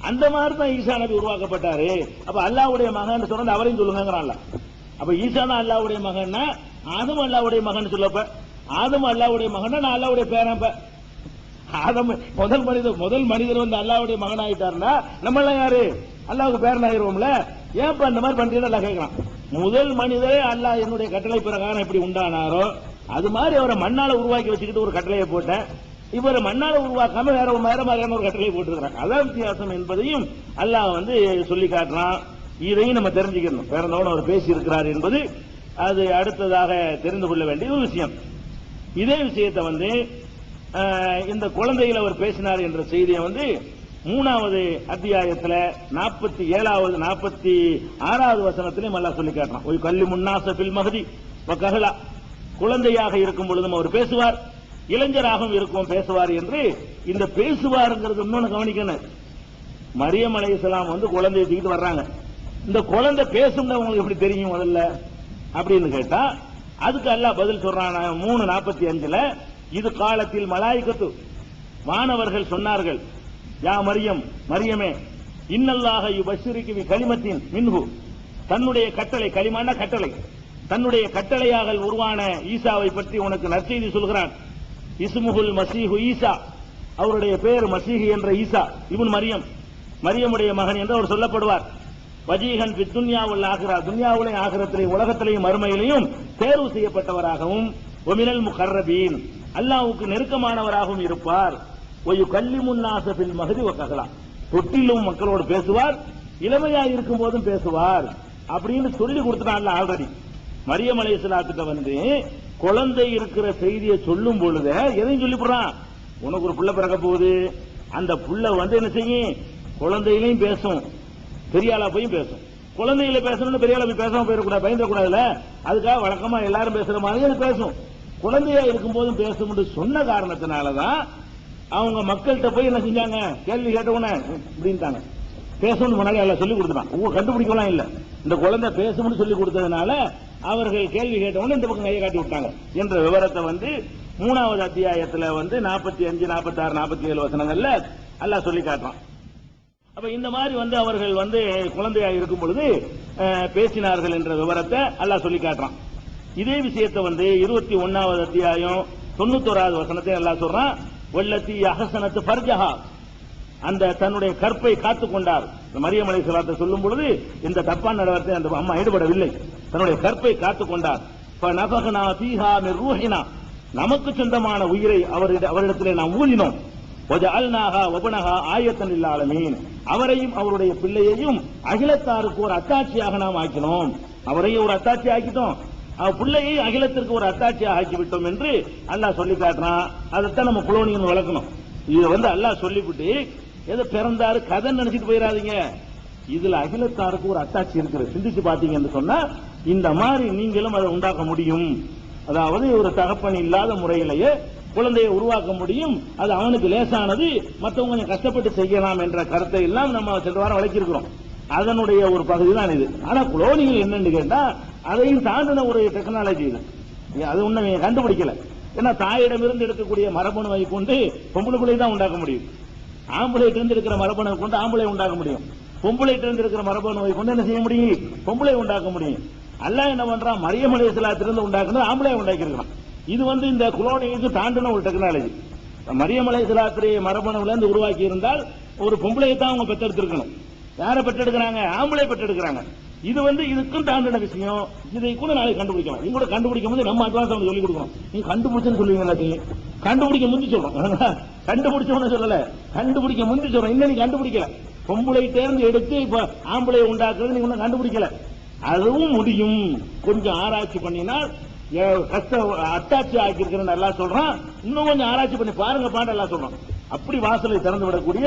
அந்த மாதிரி தான் ஈசா நபி உருவாக்கப்பட்டாரு. அப்ப அல்லாஹ்வுடைய மகன் சொன்னது அவரையும் சொல்லுங்கிறான்ல. அப்ப ஈசா தான் அல்லாஹ்வுடைய மகன்னா ஆதம் அல்லாஹ்வுடைய மகன் சொல்லப்ப, ஆதம் அல்லாஹ்வுடைய மகன்னா நான் அல்லாஹ்வுடைய பேரன். ஆதம் முதல் மனிதர் வந்து அல்லாஹ்வுடைய மகன் ஆயிட்டாருன்னா நம்ம எல்லாம் யாரு அல்லாஹ்வுக்கு பேரன் ஆயிருவோம்ல. ஏன் அந்த மாதிரி பண்றீங்க எல்லாம் கேட்கலாம். முதல் மனிதரே அல்லாஹ் என்னுடைய கட்டளை பிரகாரம் எப்படி உண்டானாரோ அது மாதிரி அவரை மண்ணால உருவாக்கி வச்சுக்கிட்டு ஒரு கட்டளையை போட்டேன், இவர் மண்ணால உருவாக்காம வேற மாதிரியான ஒரு கட்டளை போட்டுருக்காங்க. அதான் வித்தியாசம் என்பதையும் அல்லாஹ் வந்து சொல்லி காட்டுறான். இதையும் நம்ம தெரிஞ்சுக்கணும். பிறந்தவன் அவர் பேசி இருக்கிறார் என்பது அது அடுத்ததாக தெரிந்து கொள்ள வேண்டிய ஒரு விஷயம். இதே விஷயத்தை வந்து இந்த குழந்தையில் அவர் பேசினார் என்ற செய்தியை வந்து 3வது அத்தியாயத்தில் 47வது 46வது வசனத்திலையும் அல்லாஹ் சொல்லி காட்டுறான். ஒரு கல்லி முன்னாச பில் மஹதி வகஹலா, குழந்தையாக இருக்கும் பொழுதும் அவர் பேசுவார், இளைஞராகவும் இருக்கும் பேசுவார் என்று. இந்த பேசுவாருங்கிறது இன்னொன்னு கவனிக்கணும். மரியம் அலைஹிஸ்ஸலாம் வந்து குழந்தையை தூக்கிட்டு வர்றாங்க. இந்த குழந்தை பேசும்னு உங்களுக்கு எப்படி தெரியும் முதல்ல அப்படின்னு கேட்டா, அதுக்கு அல்லாஹ் பதில் சொல்றான் 3:45. இது காலத்தில் மலாயிகத்து, வானவர்கள் சொன்னார்கள், யா மரியம், மரியமே, இன்னல்லாஹ யுபஷ்ஷிருகி பி கலிமத்தின் மின்ஹு, தன்னுடைய கட்டளை, கலிமான கட்டளை, தன்னுடைய கட்டளையாக உருவான ஈசாவை பற்றி உனக்கு நற்செய்தி சொல்கிறான். இஸ்முஹுல் மசீஹு ஈசா, அவருடைய பெயர் மசீஹ் என்ற ஈசா இப்னு மரியம், மரியமுடைய மகன் என்று அவர் சொல்லப்படுவார். வஜீகன் ஃபி துன்யா வல் ஆகிரா, துன்யாவிலே ஆகிரத்திலே உலகத்திலேயும் மறுமையிலையும் தேர்வு செய்யப்பட்டவராகவும், ஒமினல் முகர்ரபீன், அல்லாஹ்வுக்கு நெருக்கமானவராகவும் இருப்பார். வயுகல்லிமுன் நாஸ ஃபில் மஹ்தி வ கஹலா, தொட்டிலும் மக்களோடு பேசுவார், இளமையா இருக்கும் போதும் பேசுவார் அப்படின்னு சொல்லி கொடுத்துட்டான் ஆல்ரெடி. மரியம் அலைஹிஸ்ஸலாத்துட்ட வந்து குழந்தை இருக்கிற செய்தியை சொல்லும் பொழுது எதையும் சொல்லிவிடுறான். உனக்கு ஒரு புள்ள பிறக்க போகுது, அந்த புள்ள வந்து என்ன செய்யும், குழந்தையிலையும் பேசும், பெரியாளா போய் பேசும். குழந்தையில பேசணும்னு பெரியாளா போய் பேசாம போயிடக்கூடாது, பயந்துடக்கூடாதுல, அதுக்காக வழக்கமா எல்லாரும் பேசுற மாதிரி அது பேசும். குழந்தையா இருக்கும் போதும் பேசும் என்று சொன்ன காரணத்தினாலதான் அவங்க மக்கள்கிட்ட போய் என்ன செஞ்சாங்க, கேள்வி கேட்டவுடனே இப்படின்ட்டாங்க. பேசணும்னு முன்னாடி எல்லாம் சொல்லி கொடுத்துட்டான், கண்டுபிடிக்கலாம் இல்ல, இந்த குழந்தை பேசணும்னு சொல்லி கொடுத்ததுனால அவர்கள் கேள்வி கேட்டவுடனே இந்த பக்கம் கையை காட்டி விட்டாங்க என்ற விவரத்தை வந்து 3வது அத்தியாயத்துல வந்து 45, 46, 47 வசனங்கள்ல அல்லாஹ் சொல்லி காட்டுறான். அப்ப இந்த மாதிரி வந்து அவர்கள் வந்து குழந்தையா இருக்கும் பொழுது பேசினார்கள் என்ற விவரத்தை அல்லாஹ் சொல்லி காட்டுறான். இதே விஷயத்தை வந்து 21வது அத்தியாயம் 91வது வசனத்தை அல்லாஹ் சொல்றான். வல்லத்தி அஹ்ஸனத் ஃபர்ஜஹா, அந்த தன்னுடைய கற்பை காத்துக் கொண்டார். மரியம் அலைஹிஸ்ஸலாத்தை சொல்லும் பொழுது இந்த தப்பான நடவடிக்கை அந்த அம்மா ஈடுபடவில்லை, தன்னுடைய கற்பை காத்துக் கொண்டார். ஃபநஃபக்னா ஃபீஹா மின் ரூஹினா, நமக்கு சொந்தமான உயிரை அவரிடத்திலே நாம் ஊதினோம். வஜஅல்நாஹா வபனஹா ஆயத்தன் லில் ஆலமீன், அவரையும் அவருடைய பிள்ளையையும் அகிலத்தாருக்கு ஒரு அத்தாட்சியாக நாம் ஆக்கினோம். அவரையும் ஒரு அத்தாட்சி ஆக்கிட்டோம், பிள்ளையை அகிலத்திற்கு ஒரு அத்தாட்சியாக ஆக்கிவிட்டோம் என்று அல்லாஹ் சொல்லி காட்டுறான். அதைத்தான் நம்ம குலோனியன் வளர்க்கணும். இதை வந்து அல்லாஹ் சொல்லிவிட்டு எதை பிறந்தாரு கதை நினைச்சிட்டு போயிடாதீங்க, இதுல அகிலத்தாருக்கு ஒரு அத்தாட்சி இருக்கிறது. சிந்திச்சு பாத்தீங்கன்னு சொன்னா இந்த மாதிரி நீங்களும் அதை உண்டாக்க முடியும். அதாவது ஒரு தகப்பன் இல்லாத முறையிலேயே குழந்தையை உருவாக்க முடியும், அது அவனுக்கு லேசானது, மற்றவங்க கொஞ்சம் கஷ்டப்பட்டு செய்யலாம் என்ற கருத்தை எல்லாம் நம்ம சென்ற வாரம் வளர்க்கிருக்கிறோம். அதனுடைய ஒரு பகுதி தான் இது. ஆனா குளோனிகள் என்னன்னு கேட்டா அதையும் தாண்டின ஒரு டெக்னாலஜி இது. அது உண்மை கண்டுபிடிக்கல. ஏன்னா தாயிடமிருந்து எடுக்கக்கூடிய மரபணுவை கொண்டு பொம்பளை பிள்ளை தான் உண்டாக்க முடியும். ஆம்பளைட்டு இருந்து இருக்கிற மரபணுவை கொண்டு ஆம்பளை உண்டாக்க முடியும். பொம்பளைட்டு இருந்து இருக்கிற மரபணுவை கொண்டு என்ன செய்ய முடியும், பொம்பளை உண்டாக்க முடியும். அல்லாஹ் என்ன பண்றான், மரியம் அலைஹிஸ்ஸலாத்திலிருந்து உண்டாக்குறது ஆம்பளை உண்டாக்கி இருக்கான். இது வந்து இந்த குளோனிக்கு தாண்டின ஒரு டெக்னாலஜி. மரியம் அலைஹிஸ்ஸலாத்துடைய மரபணுல இருந்து உருவாக்கி இருந்தால் ஒரு பொம்பளையை தான் அவங்க பெற்றெடுத்திருக்கணும். யாரை பெற்றெடுக்கிறாங்க, ஆம்பளை பெற்றெடுக்கிறாங்க. இது வந்து இதுக்கும் தாண்டின விஷயம். இதை கூட நாளைக்கு கண்டுபிடிக்கலாம். இவங்க கண்டுபிடிக்கும் போது நம்ம அட்வான்ஸ் அவங்க சொல்லிக் கொடுக்கணும். நீங்க கண்டுபிடிச்சுன்னு சொல்லுவீங்க, எல்லாத்தையும் கண்டுபிடிக்க முந்தி சொல்றோம். கண்டுபிடிச்சவன சொல்லல, கண்டுபிடிக்க முந்தி சொல்றோம். இன்னும் நீ கண்டுபிடிக்கல, பொம்பளை தேர்ந்து எடுத்து இப்ப ஆம்பளை உண்டாக்குறது நீங்க ஒன்னும் கண்டுபிடிக்கல. அதுவும் முடியும், கொஞ்சம் ஆராய்ச்சி பண்ணினால். அத்தாட்சி ஆக்கியிருக்கிறேன் எல்லாம் சொல்றான். இன்னும் கொஞ்சம் ஆராய்ச்சி பண்ணி பாருங்க பாட்டு எல்லாம் சொல்றான். அப்படி வாசலை திறந்து விடக்கூடிய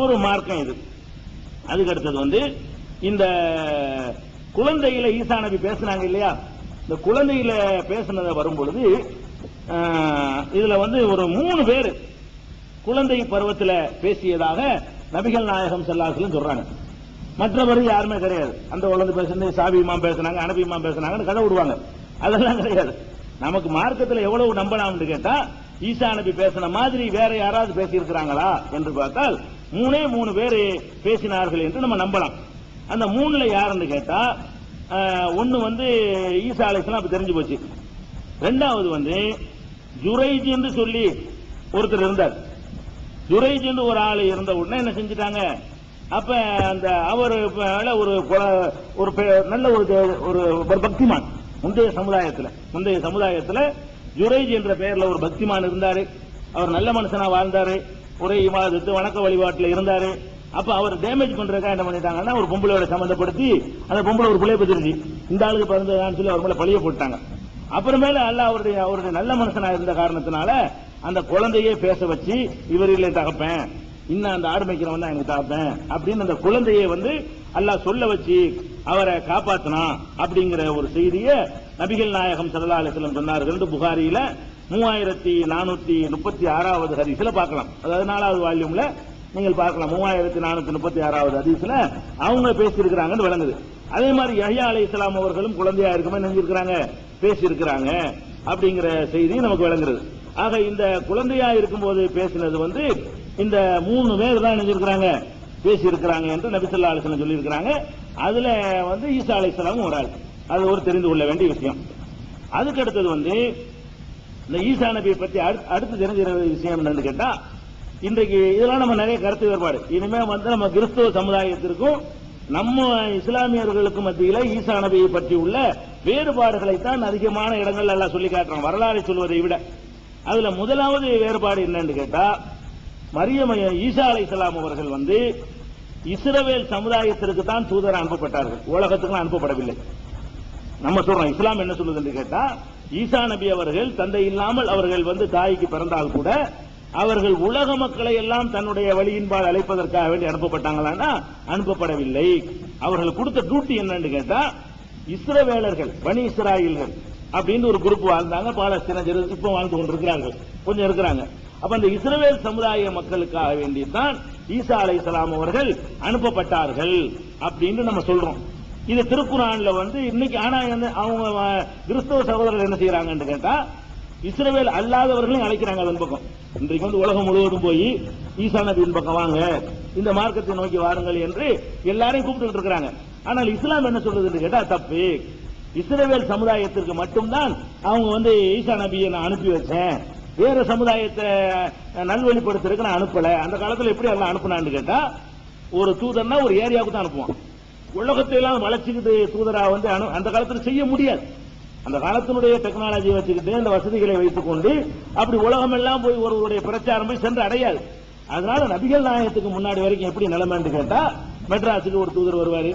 ஒரு மார்க்கம் இது. அதுக்கு அடுத்தது வந்து இந்த குழந்தையில ஈசா நபி பேசினாங்க இல்லையா, இந்த குழந்தையில பேசினத வரும் பொழுது இதுல வந்து ஒரு 3 பேர் குழந்தை பருவத்தில் பேசியதாக நபிகள் நாயகம் ஸல்லல்லாஹு அலைஹி வஸல்லம் சொல்றாங்க. மற்றவர் யாருமே கிடையாது. அந்த குழந்தை பேசுனது சாபி இமாம் பேசினாங்க, அனபி இமாம் பேசினாங்கன்னு கதை விடுவாங்க. அதெல்லாம் கிடையாது. நமக்கு மார்க்கத்தில் எவ்வளவு நம்பலாம்னு கேட்டா, ஈசா நபி பேசின மாதிரி வேற யாராவது பேசி இருக்கிறாங்களா என்று பார்த்தால் 3 பேர் பேசினார்கள் என்று நம்ம நம்பலாம். அந்த 3ல யாருன்னு கேட்டா, ஒன்னு வந்து ஈசா அலைஹிஸ்ஸலாம் அப்ப தெரிஞ்சு போச்சு. 2வது வந்து ஜுரைஜ் என்று சொல்லி ஒருத்தர் இருந்தார். ஜுரைஜ் என்று ஒரு ஆள் இருந்த உடனே என்ன செஞ்சிட்டாங்க, அப்ப அந்த அவர் ஒரு நல்ல ஒரு பக்திமான் முந்தைய சமுதாயத்துல ஜுரைஜ் என்ற பெயர்ல ஒரு பக்திமான் இருந்தாரு. அவர் நல்ல மனுஷனா வாழ்ந்தாரு, ஒரே இபாதத்து வணக்க வழிபாட்டுல இருந்தாரு. அப்ப அவர் டேமேஜ் பண்றதுக்காக என்ன பண்ணிட்டாங்கன்னா, ஒரு பொம்பளையோட சம்பந்தப்படுத்தி அந்த பொம்பளை ஒரு பிள்ளைய பத்திருச்சு, இந்த ஆளுக்கு பிறந்ததான்னு சொல்லி அவர் மேல பழிய போட்டாங்க. அப்புறமேல அல்லாஹ் அவருடைய நல்ல மனுஷனா இருந்த காரணத்தினால அந்த குழந்தையே பேச வச்சு, இவர் இல்லை தகப்பேன், இன்னும் அந்த ஆடு மேய்க்கிறவன் தான் எனக்கு தகப்பேன் அப்படின்னு அந்த குழந்தையை வந்து அல்லாஹ் சொல்ல வச்சு அவரை காப்பாத்தினா அப்படிங்கிற ஒரு செய்தியை நபிகள் நாயகம் ஸல்லல்லாஹு அலைஹி வஸல்லம் சொன்னார்கள். புகாரியில 3436வது ஹதீஸ்ல பார்க்கலாம். அதாவது 4வது வால்யூம்ல நீங்கள் பார்க்கலாம். 3436வது ஹதீஸ்ல அவங்க பேசியிருக்கிறாங்கன்னு விளங்குது. அதே மாதிரி யஹ்யா அலைஹிஸ்ஸலாம் அவர்களும் குழந்தையா இருக்குமே நினைஞ்சிருக்கிறாங்க, பேசியிருக்கிறாங்க அப்படிங்கிற செய்தி நமக்கு விளங்குறது. ஆக இந்த குழந்தையா இருக்கும்போது பேசினது வந்து இந்த 3 பேர் தான் நினைஞ்சிருக்கிறாங்க, பேசியிருக்கிறாங்க என்று நபி ஸல்லல்லாஹு அலைஹி வஸல்லம் சொல்லியிருக்கிறாங்க. அதுல வந்து ஈசா அலைஹிஸ்ஸலாம் ஒரு ஆள். அது ஒரு தெரிந்து கொள்ள வேண்டிய விஷயம். அதுக்கு அடுத்தது வந்து இந்த ஈசா நபியை பற்றி அடுத்து தெரிஞ்சிற விஷயம் என்னன்னு கேட்டா, இன்றைக்கு இதெல்லாம் நம்ம நிறைய கருத்து வேறுபாடு. இனிமே வந்து நம்ம கிறிஸ்தவ சமுதாயத்திற்கும் நம்ம இஸ்லாமியர்களுக்கு மத்தியில ஈசா நபியை பற்றி உள்ள வேறுபாடுகளை தான் அதிகமான இடங்கள் எல்லாம் சொல்லி காட்டுறாங்க, வரலாறு சொல்வதை விட. அதுல முதலாவது வேறுபாடு என்னன்னு கேட்டா, மரியம் ஈசா அலைஹிஸ்ஸலாம் அவர்கள் வந்து இஸ்ரவேல் சமுதாயத்திற்கு தான் தூதர் அனுப்பப்பட்டார்கள், உலகத்துக்கு அனுப்பப்படவில்லை. நம்ம சொல்றோம், இஸ்லாம் என்ன சொல்லுது என்று கேட்டா, ஈசா நபி அவர்கள் தந்தை இல்லாமல் அவர்கள் வந்து தாய்க்கு பிறந்தால் கூட அவர்கள் உலக மக்களை எல்லாம் தன்னுடைய வழியின்பால் அழைப்பதற்காக வேண்டி அனுப்பப்பட்டாங்களான்னா அனுப்பப்படவில்லை. அவர்கள் கொடுத்த டியூட்டி என்னன்னு கேட்டா, இஸ்ரவேலர்கள் பனி இஸ்ராயல்கள் அப்படின்னு ஒரு குரூப் வாழ்ந்தாங்க, பாலஸ்தீனர் இப்ப வாழ்ந்து கொண்டிருக்கிறார்கள், கொஞ்சம் இருக்கிறாங்க. அப்ப அந்த இஸ்ரவேல் சமுதாய மக்களுக்காக வேண்டித்தான் ஈசா அலைஹிஸ்ஸலாம் அவர்கள் அனுப்பப்பட்டார்கள் அப்படின்னு நம்ம சொல்றோம். இது திருக்குர்ஆன்ல வந்து இன்னைக்கு. ஆனா அவங்க கிறிஸ்தவ சகோதரர்கள் என்ன செய்யறாங்கன்னு கேட்டா, இஸ்ரவேல் அல்லாதவர்களையும் அழைக்கிறாங்க அதன் பக்கம். இன்றைக்கு வந்து உலகம் முழுவதும் போய் ஈசா நபியின் பக்கம் வாங்க, இந்த மார்க்கத்தை நோக்கி வாருங்கள் என்று எல்லாரையும் கூப்பிட்டு இருக்கிறாங்க. ஆனால் இஸ்லாம் என்ன சொல்றதுன்னு கேட்டா தப்பு. இஸ்ரவேல் சமுதாயத்திற்கு மட்டும்தான் அவங்க வந்து ஈசா நபியை நான் அனுப்பி வச்சேன், வேற சமுதாயத்தை நல்வழிப்படுத்துறதுக்கு நான் அனுப்பல. அந்த காலத்தில் எப்படி எல்லாம் அனுப்புனான்னு கேட்டா, ஒரு தூதர்னா ஒரு ஏரியாவுக்கு தான் அனுப்புவான். உலகத்தை எல்லாம் வளர்ச்சிக்கிட்டு தூதரா வந்து அந்த காலத்தில் செய்ய முடியாது. அந்த காலத்தினுடைய டெக்னாலஜி வச்சுக்கிட்டு அந்த வசதிகளை வைத்துக் கொண்டு அப்படி உலகம் எல்லாம் போய் ஒருவருடைய பிரச்சாரம் போய் சென்று அடையாது. அதனால நபிகள் நாயகத்துக்கு முன்னாடி வரைக்கும் எப்படி நிலைமைன்னு கேட்டா, மெட்ராஸுக்கு ஒரு தூதர் வருவாரு,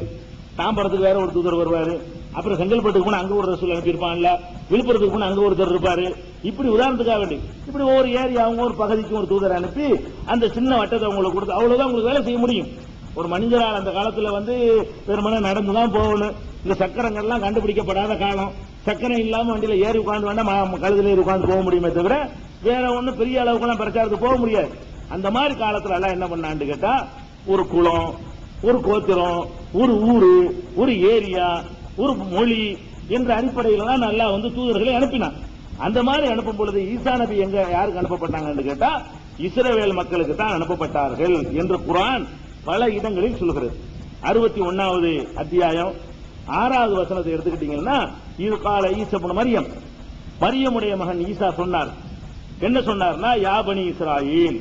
தாம்பரத்துக்கு வேற ஒரு தூதர் வருவாரு, அப்புறம் செங்கல்பட்டுக்கு போன அங்க ஒரு ரசூல் அனுப்பியிருப்பான்ல, விழுப்புரத்துக்கு போன அங்க ஒருத்தர் இருப்பாரு. இப்படி உதாரணத்துக்காக வேண்டி இப்படி ஒவ்வொரு ஏரியாவும் ஒரு பகுதிக்கும் ஒரு தூதர் அனுப்பி அந்த சின்ன வட்டத்தை அவங்களுக்கு கொடுத்து அவ்வளவுதான் உங்களுக்கு வேலை செய்ய முடியும். ஒரு மனிதரால் அந்த காலத்துல வந்து பெருமனை நடந்துதான் போகணும். இந்த சக்கரங்கள்லாம் கண்டுபிடிக்கப்படாத காலம். சக்கரம் இல்லாம வண்டியில ஏறி உட்கார்ந்து வேண்டாம், கழுதுல ஏறி உட்கார்ந்து போக முடியுமே தவிர வேற ஒண்ணு பெரிய அளவுக்கு பிரச்சாரத்துக்கு போக முடியாது. அந்த மாதிரி காலத்துல எல்லாம் என்ன பண்ணான்னு கேட்டா, ஒரு குளம், ஒரு கோத்திரம், ஒரு ஊரு, ஒரு ஏரியா, ஒரு மொழி என்ற அடிப்படையில் தான் நல்லா வந்து தூதர்களை அனுப்பினான். அந்த மாதிரி அனுப்பும் பொழுது ஈசா நபி எங்க யாருக்கு அனுப்பப்பட்டாங்கன்னு கேட்டா, இஸ்ரவேல் மக்களுக்கு தான் அனுப்பப்பட்டார்கள் என்று குர்ஆன் பல இடங்களில் சொல்கிறது. 61வது அத்தியாயம் 6வது வசனத்தை எடுத்துக்கிட்டீங்கன்னா, இது கால ஈசா இப்னு மரியம், மரியமுடைய மகன் ஈசா சொன்னார். என்ன சொன்னார்னா, யா பனி இஸ்ராயீல்,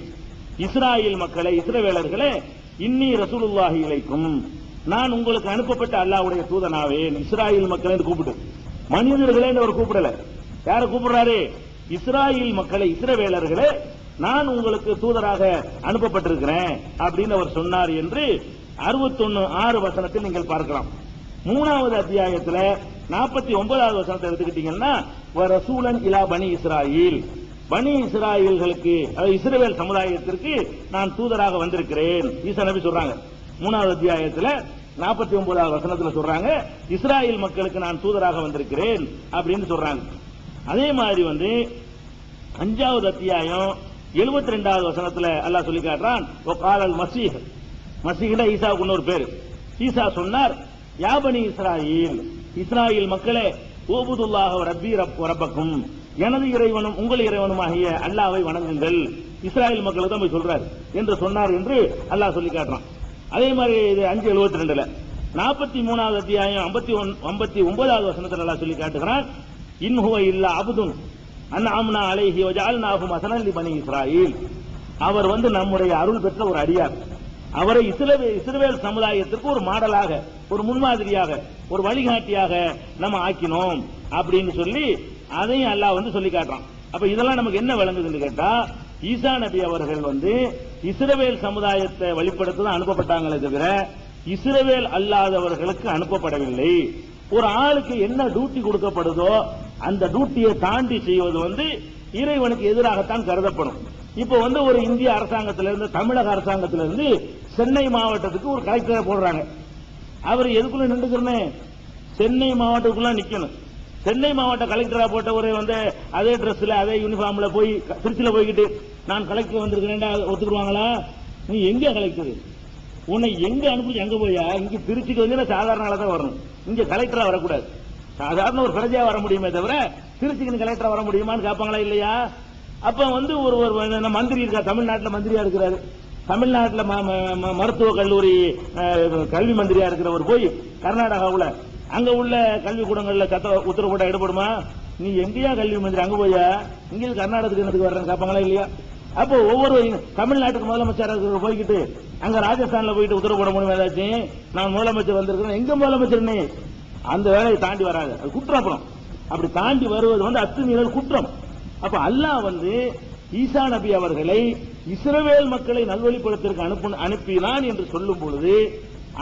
இஸ்ராயேல் மக்களே, இஸ்ரவேலர்களே, இன்னி ரசூலுல்லாஹி இலைக்கும், நான் உங்களுக்கு அனுப்பப்பட்ட அல்லாஹ்வுடைய தூதனாவேன். இஸ்ராயேல் மக்களே கூப்பிட்டு, மனிதர்களே அவர் கூப்பிடல. யார கூப்பிடுறாரு? இஸ்ராயேல் மக்களை, இஸ்ரவேலர்களே, நான் உங்களுக்கு தூதராக அனுப்பப்பட்டிருக்கிறேன் அப்படின்னு அவர் சொன்னார் என்று 61:6 வசனத்தில் நீங்கள் பார்க்கலாம். 3வது அத்தியாயத்தில் 49வது வசனத்தை எடுத்துக்கிட்டீங்கன்னா, ரசூலன் இலா பனி இஸ்ராயீல், பனி இஸ்ராயல்களுக்கு, இஸ்ரவேல் சமுதாயத்திற்கு நான் தூதராக வந்திருக்கிறேன் ஈசா நபி சொல்றாங்க. 3வது அத்தியாயத்தில் 49வது வசனத்தில் சொல்றாங்க, இஸ்ராயேல் மக்களுக்கு நான் தூதராக வந்திருக்கிறேன் அப்படின்னு சொல்றாங்க. அதே மாதிரி வந்து 5வது அத்தியாயம் 72வது வசனத்தில் அல்லாஹ் சொல்லி காட்டுறான், காலல் மசீஹ், மசீஹ்னா ஈசாவுக்கு இன்னொரு பேரு. ஈசா சொன்னார், யா பனி இஸ்ராயீல், இஸ்ராயேல் மக்களே, ஊபுதுல்லாஹ ரப்பி ரப்பக்கும், எனது இறைவனும் உங்கள் இறைவனுமாகிய அல்லாஹ்வை வணங்குங்கள். இஸ்ராயேல் மக்களுக்கு தான் போய் சொல்றாரு என்று சொன்னார் என்று அல்லாஹ் சொல்லி காட்டுறான். அதே மாதிரி இது 5:72 43வது அத்தியாயம் 59வது வசனத்தில் அல்லாஹ் சொல்லி காட்டுகிறான், இன் ஹுவ இல்லா அப்துன் அன்அம்னா அலைஹி வஜஅல்னாஹு மஸலன் லிபனி இஸ்ராயீல், அவர் வந்து நம்முடைய அருள் பெற்ற ஒரு அடியார், அவரை இஸ்ரவேல் சமுதாயத்திற்கு ஒரு மாடலாக, ஒரு முன்மாதிரியாக, ஒரு வழிகாட்டியாக நம்ம ஆக்கினோம் அப்படின்னு சொல்லி அதையும் அல்லாஹ் வந்து சொல்லி காட்டுறான். அப்ப இதெல்லாம் நமக்கு என்ன விளங்குதுன்னு கேட்டா, ஈசா நபி அவர்கள் வந்து இஸ்ரவேல் சமுதாயத்தை வழிபடுத்த அனுப்பப்பட்டாங்களே தவிர இஸ்ரவேல் அல்லாதவர்களுக்கு அனுப்பப்படவில்லை. ஒரு ஆளுக்கு என்ன டியூட்டி கொடுக்கப்படுதோ அந்த டியூட்டியை தாண்டி செய்வது வந்து இறைவனுக்கு எதிராகத்தான் கருதப்படும். இப்ப வந்து ஒரு இந்திய அரசாங்கத்திலிருந்து, தமிழக அரசாங்கத்திலிருந்து சென்னை மாவட்டத்துக்கு ஒரு கலெக்டரை போடுறாங்க. அவர் எதுக்குள்ள நின்றுக்கிறனே, சென்னை மாவட்டத்துக்குள்ள நிக்கணும். சென்னை மாவட்ட கலெக்டரா போட்டவரை வந்து அதே டிரெஸ்ல, அதே யூனிஃபார்ம்ல போய் திருச்சியில போய்கிட்டு நான் கலெக்டர் வந்திருக்கிறேன் ஒத்துக்குருவாங்களா? நீ எங்க கலெக்டர், உன்னை எங்க அனுப்பி எங்க போயா? இங்க திருச்சிக்கு வந்து சாதாரண ஆளா தான் வரணும், இங்க கலெக்டரா வரக்கூடாது. சாதாரண ஒரு பிரஜையா வர முடியுமே தவிர திருச்சிக்கு கலெக்டரா வர முடியுமான்னு கேட்பாங்களா இல்லையா? அப்ப வந்து ஒரு மந்திரி இருக்கா, தமிழ்நாட்டில் மந்திரியா இருக்கிறாரு, தமிழ்நாட்டில் மருத்துவ கல்லூரி கல்வி மந்திரியா இருக்கிறவர் போய் கர்நாடகாவில் அங்க உள்ள கல்வி கூடங்கள்ல உத்தரவு போட்டா எடுபடுமா? நீ எங்கேயா கல்வி மந்திரி, அங்க போயா? இங்க கர்நாடகத்துக்கு என்னதுக்கு வர்றேன்னு கேட்பாங்களா இல்லையா? அப்போ ஒவ்வொரு தமிழ்நாட்டுக்கு முதலமைச்சர் போய்கிட்டு அங்க ராஜஸ்தான்ல போயிட்டு உத்தரவு போட முடியும் ஏதாச்சும் நான் முதலமைச்சர் வந்திருக்கிறேன் எங்க முதலமைச்சர் அந்த வேலையை தாண்டி வராது அது குற்றம். அப்புறம் அப்படி தாண்டி வருவது அத்துமீறல் குற்றம். அப்ப அல்லாஹ் ஈசா நபி அவர்களை இஸ்ரவேல் மக்களை நல்வழிப்படுத்திற்கு அனுப்பினான் என்று சொல்லும் பொழுது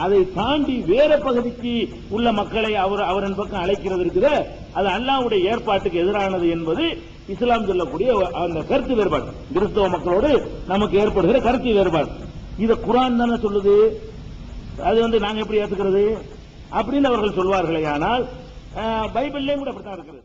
அதை தாண்டி வேற பகுதிக்கு உள்ள மக்களை அவரின் பக்கம் அழைக்கிறது இருக்குது. அது அல்லாஹ்வுடைய ஏற்பாட்டுக்கு எதிரானது என்பது இஸ்லாம் சொல்லக்கூடிய அந்த கருத்து வேறுபாடு. கிறிஸ்தவ மக்களோடு நமக்கு ஏற்படுகிற கருத்து வேறுபாடு. இத குர்ஆன் தானே சொல்லுது. அது நாங்க எப்படி ஏத்துக்கிறது அப்படின்னு அவர்கள் சொல்வார்களே. ஆனால் பைபிள்லயும் கூட அப்படித்தான் இருக்கிறது.